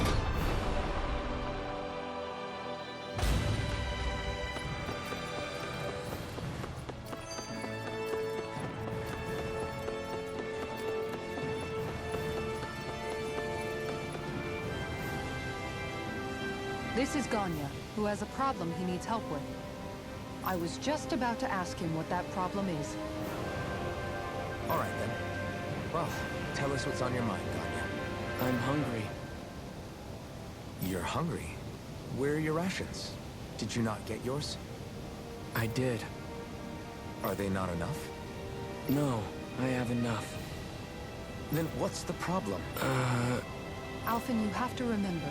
S7: This is Ganya, who has a problem he needs help with. I was just about to ask him what that problem is.
S6: All right, then. Well, tell us what's on your mind, Ganya.
S11: I'm hungry.
S6: You're hungry? Where are your rations? Did you not get yours?
S11: I did.
S6: Are they not enough?
S11: No, I have enough.
S6: Then what's the problem?
S7: Alphen, you have to remember,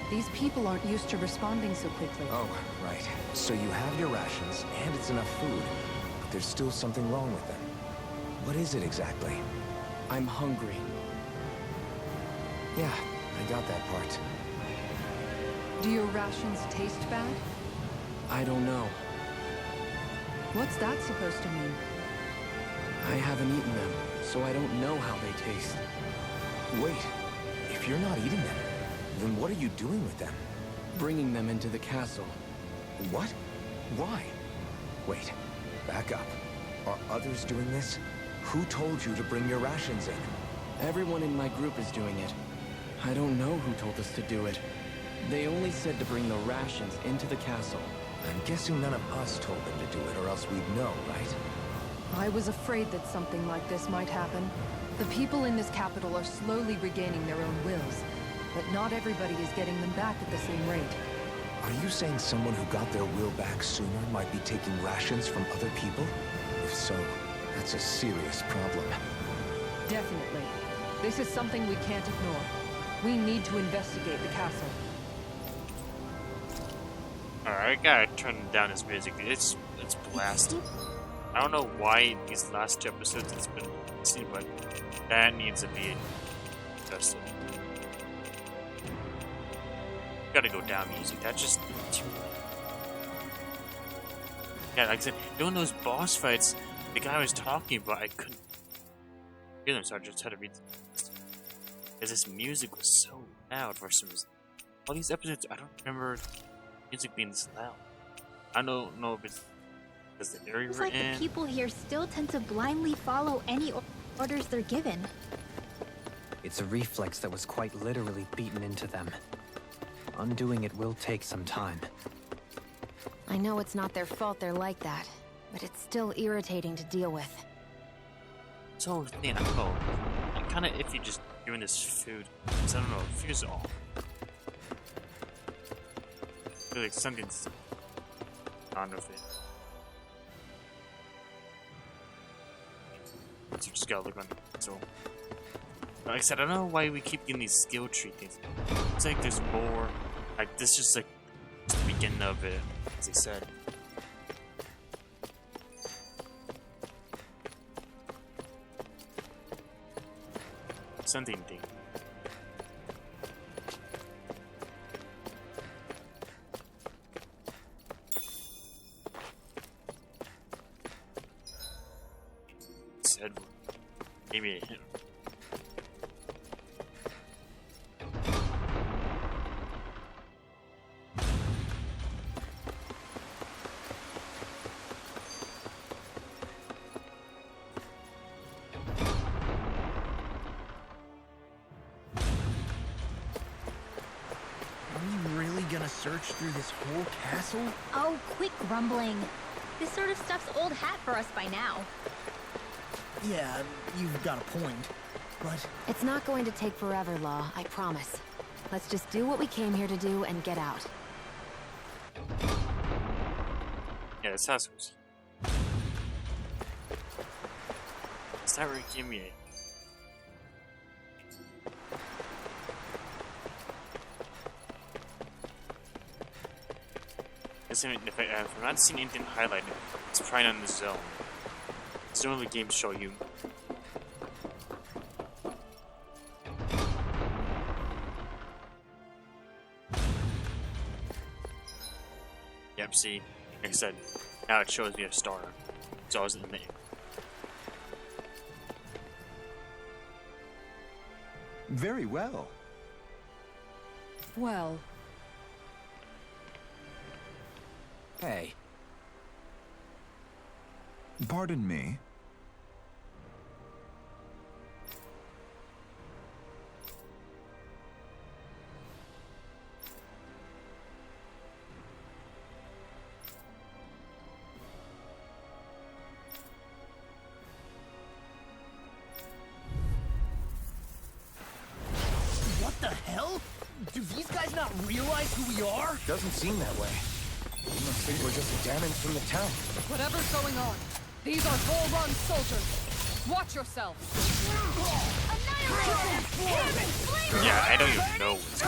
S7: these people aren't used to responding so quickly.
S6: Oh, right. So you have your rations, and it's enough food, but there's still something wrong with them. What is it exactly?
S11: I'm hungry.
S6: Yeah, I got that part.
S7: Do your rations taste bad?
S11: I don't know.
S7: What's that supposed to mean?
S11: I haven't eaten them, so I don't know how they taste.
S6: Wait, if you're not eating them, then what are you doing with them?
S11: Bringing them into the castle.
S6: What? Why? Wait, back up. Are others doing this? Who told you to bring your rations in?
S11: Everyone in my group is doing it. I don't know who told us to do it. They only said to bring the rations into the castle.
S6: I'm guessing none of us told them to do it, or else we'd know, right?
S7: I was afraid that something like this might happen. The people in this capital are slowly regaining their own wills, but not everybody is getting them back at the same rate.
S6: Are you saying someone who got their will back sooner might be taking rations from other people? If so, that's a serious problem.
S7: Definitely. This is something we can't ignore. We need to investigate the castle.
S1: Alright, I gotta turn down his music. It's blasting. I don't know why these last 2 episodes it's been see, but that needs to be adjusted. Gotta go down music. That's just too. Yeah, like I said, doing those boss fights, the guy was talking about, I couldn't hear them, so I just had to read. Because this music was so loud for some reason. All these episodes, I don't remember music being this loud. I don't know if it's because the area
S5: Seems
S1: we're
S5: like
S1: in.
S5: the people here still tend to blindly follow any orders they're given.
S3: It's a reflex that was quite literally beaten into them. Undoing it will take some time.
S2: I know it's not their fault they're like that, but it's still irritating to deal with.
S1: So thin, I don't know. I'm kind of iffy just doing this food. Cause I don't know, food is all. I feel like something's on with it. So you just gotta look on it. So, like I said, I don't know why we keep getting these skill tree things. It's like there's more. Like this is just like the beginning of it, as I said. Something thing. Said maybe a hint.
S4: Search through this whole castle?
S5: Oh, quit grumbling. This sort of stuff's old hat for us by now.
S4: Yeah, you've got a point, but...
S2: It's not going to take forever, Law, I promise. Let's just do what we came here to do and get out.
S1: Yeah, this house was. It's not really giving me a. If I'm not seeing anything highlighted, it's probably on the zone. It's the only game show you. Yep, see, like I said, now it shows me a star. It's always in the name.
S6: Very well.
S7: Well,
S3: Hey,
S12: Pardon me.
S4: What the hell? Do these guys not realize who we are?
S6: Doesn't seem that way. You must think we're just Danans from the town.
S7: whatever's going on, these are Volron soldiers. Watch yourselves.
S1: Yeah, I don't even know what's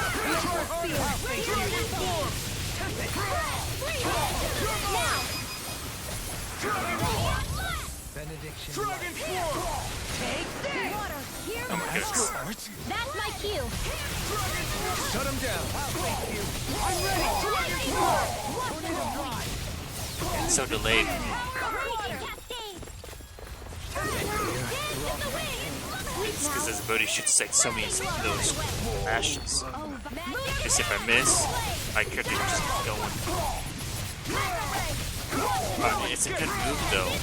S4: Benediction. Dragon form! Take this!
S5: Water, here
S1: Oh my goodness.
S5: That's my cue.
S6: Shut him down.
S4: I'm ready! Tornado drive!
S1: It's so delayed. It's because his booty shoots like so many of those flashes. Just if I miss, my character can just keep going. It's a good move though.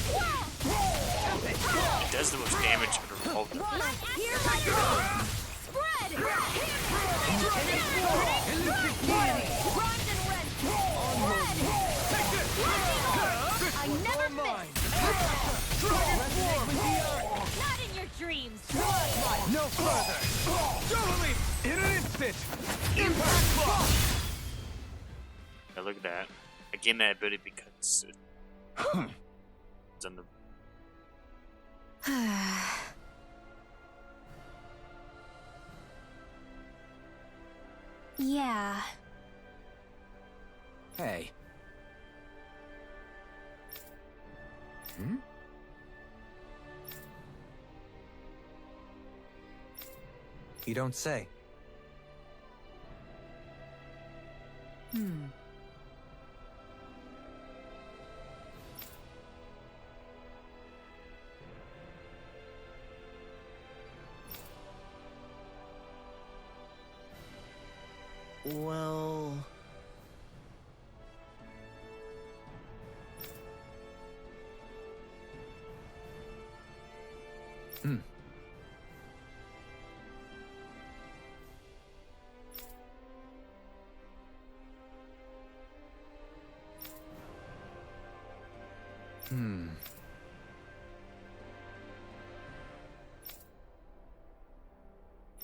S1: It does the most damage under all of them.
S5: I never Not in your dreams.
S6: No further. Totally. In an instant. Impact block.
S1: Now look at that. I gain that ability because it's on the.
S5: Yeah.
S3: hey. Hmm? You don't say.
S4: Well...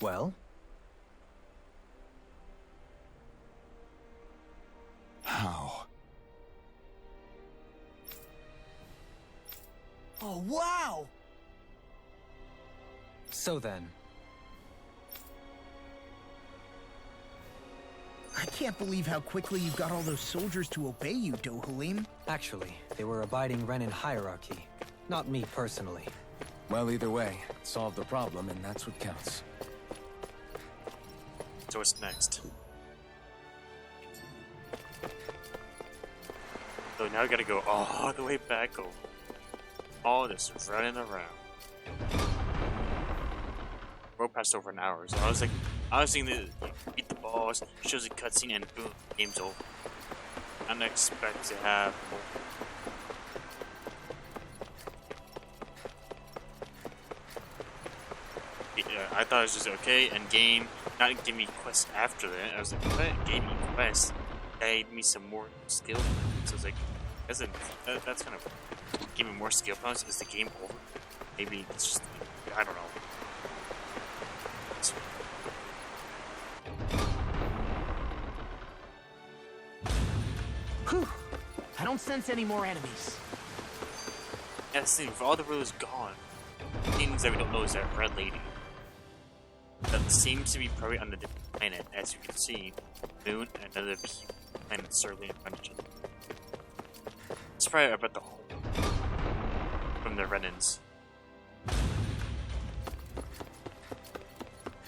S3: Well?
S12: How?
S4: Oh, wow!
S3: So then,
S4: I can't believe how quickly you got all those soldiers to obey you, Dohalim.
S3: actually, they were abiding Renin hierarchy. Not me personally.
S6: Well, either way, solve the problem, and that's what counts.
S1: So what's next? So now we gotta go all the way back over. All this running around. We're past over an hour, so I was thinking that you beat the boss, shows a cutscene, and boom, game's over. I didn't expect to have more. Yeah, I thought it was just okay, and game, not give me quests after that. I was like, what? Gave me quests, gave me some more skill. So I was like, that's kind of, give me more skill points. Is the game over? Maybe it's just, I don't know.
S4: Whew! I don't sense any more enemies.
S1: Yeah, that's the thing, if all the rulers gone, things that we don't know is that red lady. That seems to be probably on a different planet, as you can see. Moon and another planet certainly mentioned. It's probably about the home from the Renins.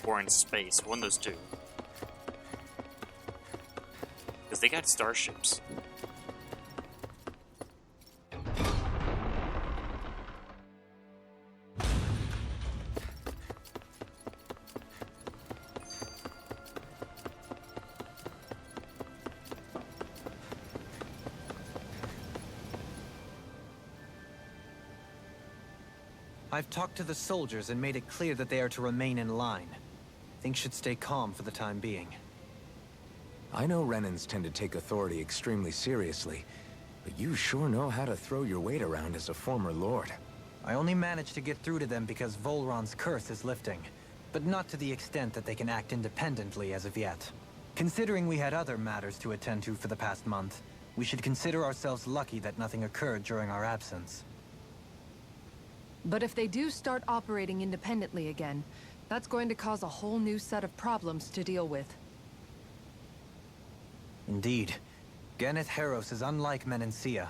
S1: Or in space, one of those two. Because they got starships.
S3: I've talked to the soldiers and made it clear that they are to remain in line. Things should stay calm for the time being.
S6: I know Renins tend to take authority extremely seriously, but you sure know how to throw your weight around as a former lord.
S3: I only managed to get through to them because Volron's curse is lifting, but not to the extent that they can act independently as of yet. Considering we had other matters to attend to for the past month, we should consider ourselves lucky that nothing occurred during our absence.
S10: But if they do start operating independently again, that's going to cause a whole new set of problems to deal with.
S3: Indeed. Hutchey&Gyros is unlike Menancia.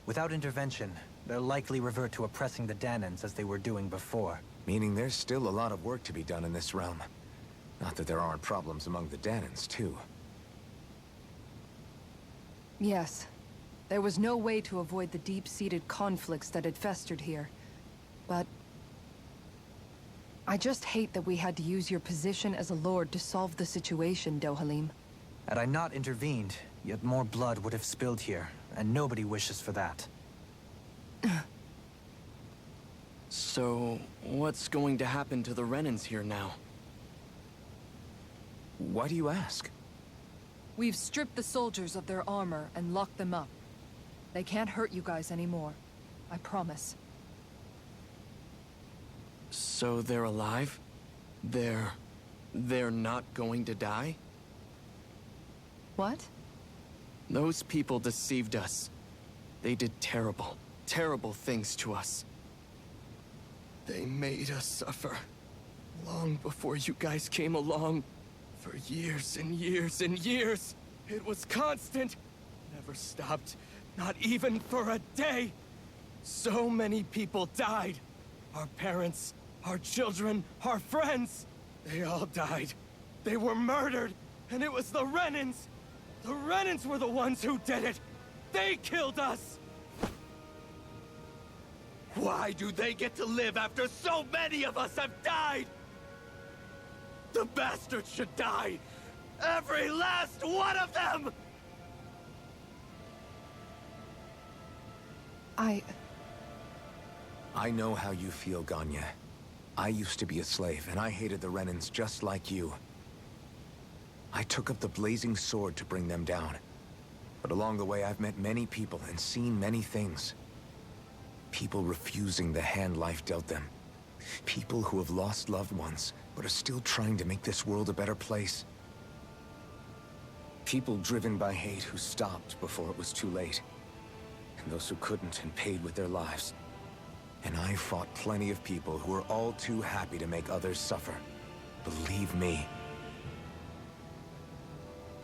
S3: Without intervention, they'll likely revert to oppressing the Danans as they were doing before.
S6: Meaning there's still a lot of work to be done in this realm. Not that there aren't problems among the Danans, too.
S10: Yes. There was no way to avoid the deep-seated conflicts that had festered here. But I just hate that we had to use your position as a lord to solve the situation, Dohalim.
S3: Had I not intervened, yet more blood would have spilled here, and nobody wishes for that.
S11: So, what's going to happen to the Renins here now?
S6: Why do you ask?
S10: We've stripped the soldiers of their armor and locked them up. They can't hurt you guys anymore. I promise.
S11: So they're alive? They're not going to die?
S10: What?
S11: Those people deceived us. They did terrible, terrible things to us. They made us suffer. Long before you guys came along. For years and years and years. It was constant. Never stopped. Not even for a day. So many people died. Our parents, our children, our friends. They all died. They were murdered, and it was the Renans! The Renans were the ones who did it! They killed us! Why do they get to live after so many of us have died? The bastards should die! Every last one of them!
S6: I know how you feel, Ganya. I used to be a slave, and I hated the Renans just like you. I took up the blazing sword to bring them down. But along the way, I've met many people and seen many things. People refusing the hand life dealt them. People who have lost loved ones, but are still trying to make this world a better place. People driven by hate who stopped before it was too late. And those who couldn't and paid with their lives. And I fought plenty of people who were all too happy to make others suffer. Believe me.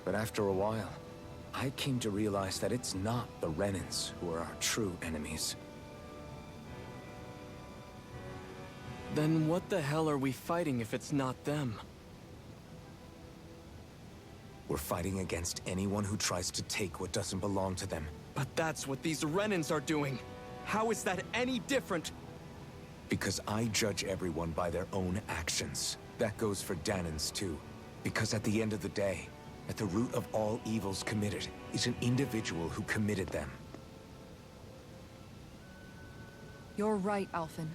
S6: But after a while, I came to realize that it's not the Renans who are our true enemies.
S11: Then what the hell are we fighting if it's not them?
S6: We're fighting against anyone who tries to take what doesn't belong to them.
S11: But that's what these Renans are doing. How is that any different?
S6: Because I judge everyone by their own actions. That goes for Danans too. Because at the end of the day, at the root of all evils committed is an individual who committed them.
S10: You're right, Alphen.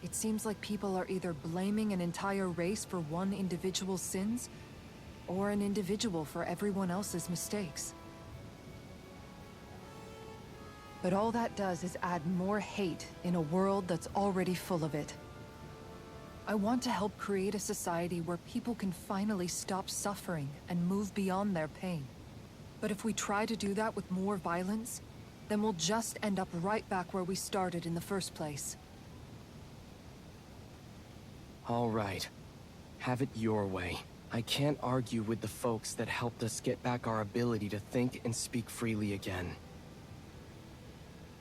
S10: It seems like people are either blaming an entire race for one individual's sins, or an individual for everyone else's mistakes. But all that does is add more hate in a world that's already full of it. I want to help create a society where people can finally stop suffering and move beyond their pain. But if we try to do that with more violence, then we'll just end up right back where we started in the first place.
S11: All right. Have it your way. I can't argue with the folks that helped us get back our ability to think and speak freely again.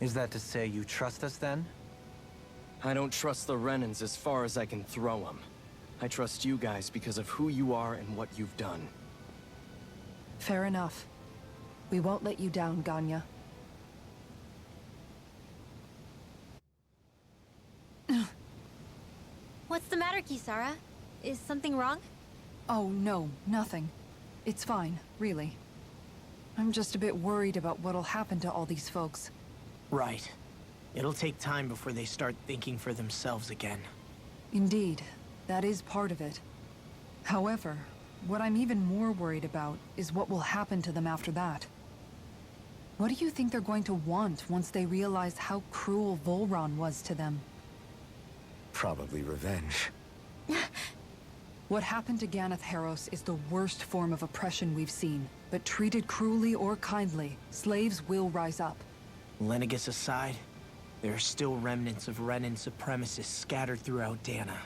S3: Is that to say you trust us then?
S11: I don't trust the Renans as far as I can throw them. I trust you guys because of who you are and what you've done.
S10: Fair enough. We won't let you down, Ganya.
S5: What's the matter, Kisara? Is something wrong?
S10: Oh, no, nothing. It's fine, really. I'm just a bit worried about what'll happen to all these folks.
S4: Right. It'll take time before they start thinking for themselves again.
S10: Indeed, that is part of it. However, what I'm even more worried about is what will happen to them after that. What do you think they're going to want once they realize how cruel Volron was to them?
S6: Probably revenge.
S7: What happened to Hutchey&Gyros is the worst form of oppression we've seen. But treated cruelly or kindly, slaves will rise up.
S4: Lenegis aside, there are still remnants of Renan supremacists scattered throughout Dana.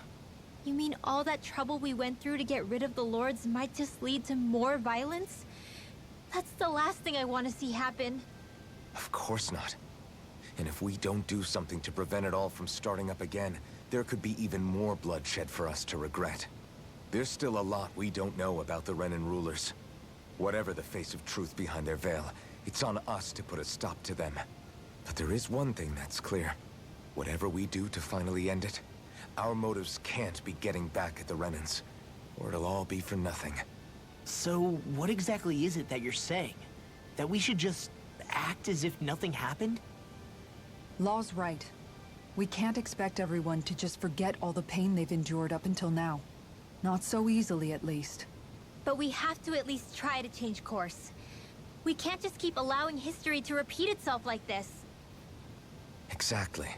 S5: You mean all that trouble we went through to get rid of the Lords might just lead to more violence? That's the last thing I want to see happen.
S6: Of course not. And if we don't do something to prevent it all from starting up again, there could be even more bloodshed for us to regret. There's still a lot we don't know about the Renan rulers. Whatever the face of truth behind their veil, it's on us to put a stop to them. But there is one thing that's clear. Whatever we do to finally end it, our motives can't be getting back at the Renans, or it'll all be for nothing.
S4: So, what exactly is it that you're saying? That we should just act as if nothing happened?
S7: Law's right. We can't expect everyone to just forget all the pain they've endured up until now. Not so easily, at least.
S5: But we have to at least try to change course. We can't just keep allowing history to repeat itself like this.
S6: Exactly.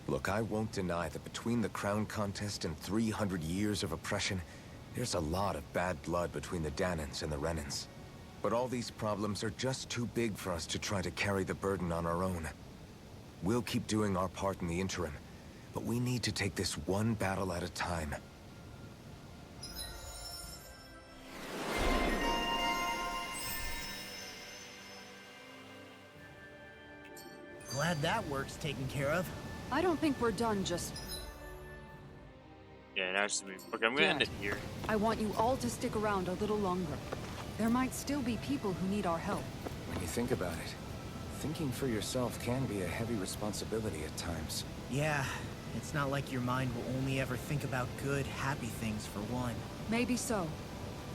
S6: Look, I won't deny that between the crown contest and 300 years of oppression, there's a lot of bad blood between the Danans and the Renans. But all these problems are just too big for us to try to carry the burden on our own. We'll keep doing our part in the interim, but we need to take this one battle at a time.
S4: Glad that work's taken care of.
S7: I don't think we're done just...
S1: Yeah, that's me. Okay, I'm gonna end it here.
S7: I want you all to stick around a little longer. There might still be people who need our help.
S6: When you think about it, thinking for yourself can be a heavy responsibility at times.
S4: Yeah, it's not like your mind will only ever think about good, happy things for one.
S7: Maybe so.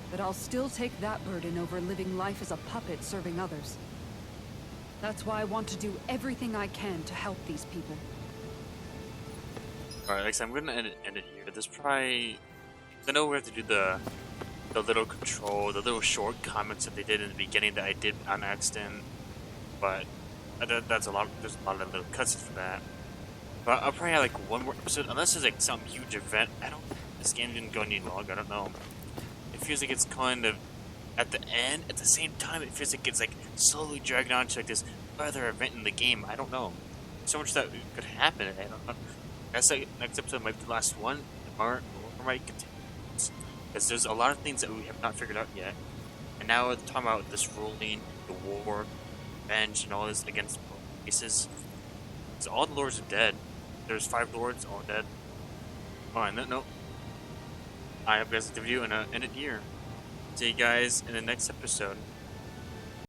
S7: But I'll still take that burden over living life as a puppet serving others. That's why I want to do everything I can to help these people.
S1: Alright, like I said, I'm gonna end it here. There's probably... I know we have to do the little control, the little short comments that they did in the beginning that I did on accident. But that's a lot. There's a lot of little cuts for that. But I'll probably have like one more episode, unless there's like some huge event. I don't. This game didn't go any long. I don't know. It feels like it's kind of at the end. At the same time, it feels like it's like slowly dragging on to like this other event in the game. I don't know. So much that could happen. I don't know. That's like next episode might be the last one, or might continue. Because there's a lot of things that we have not figured out yet. And now we're talking about this ruling, the war, revenge, and all this against races. So all the lords are dead. There's 5 lords, all dead. Alright, on that note, I hope you guys liked the video and end it here. See you guys in the next episode.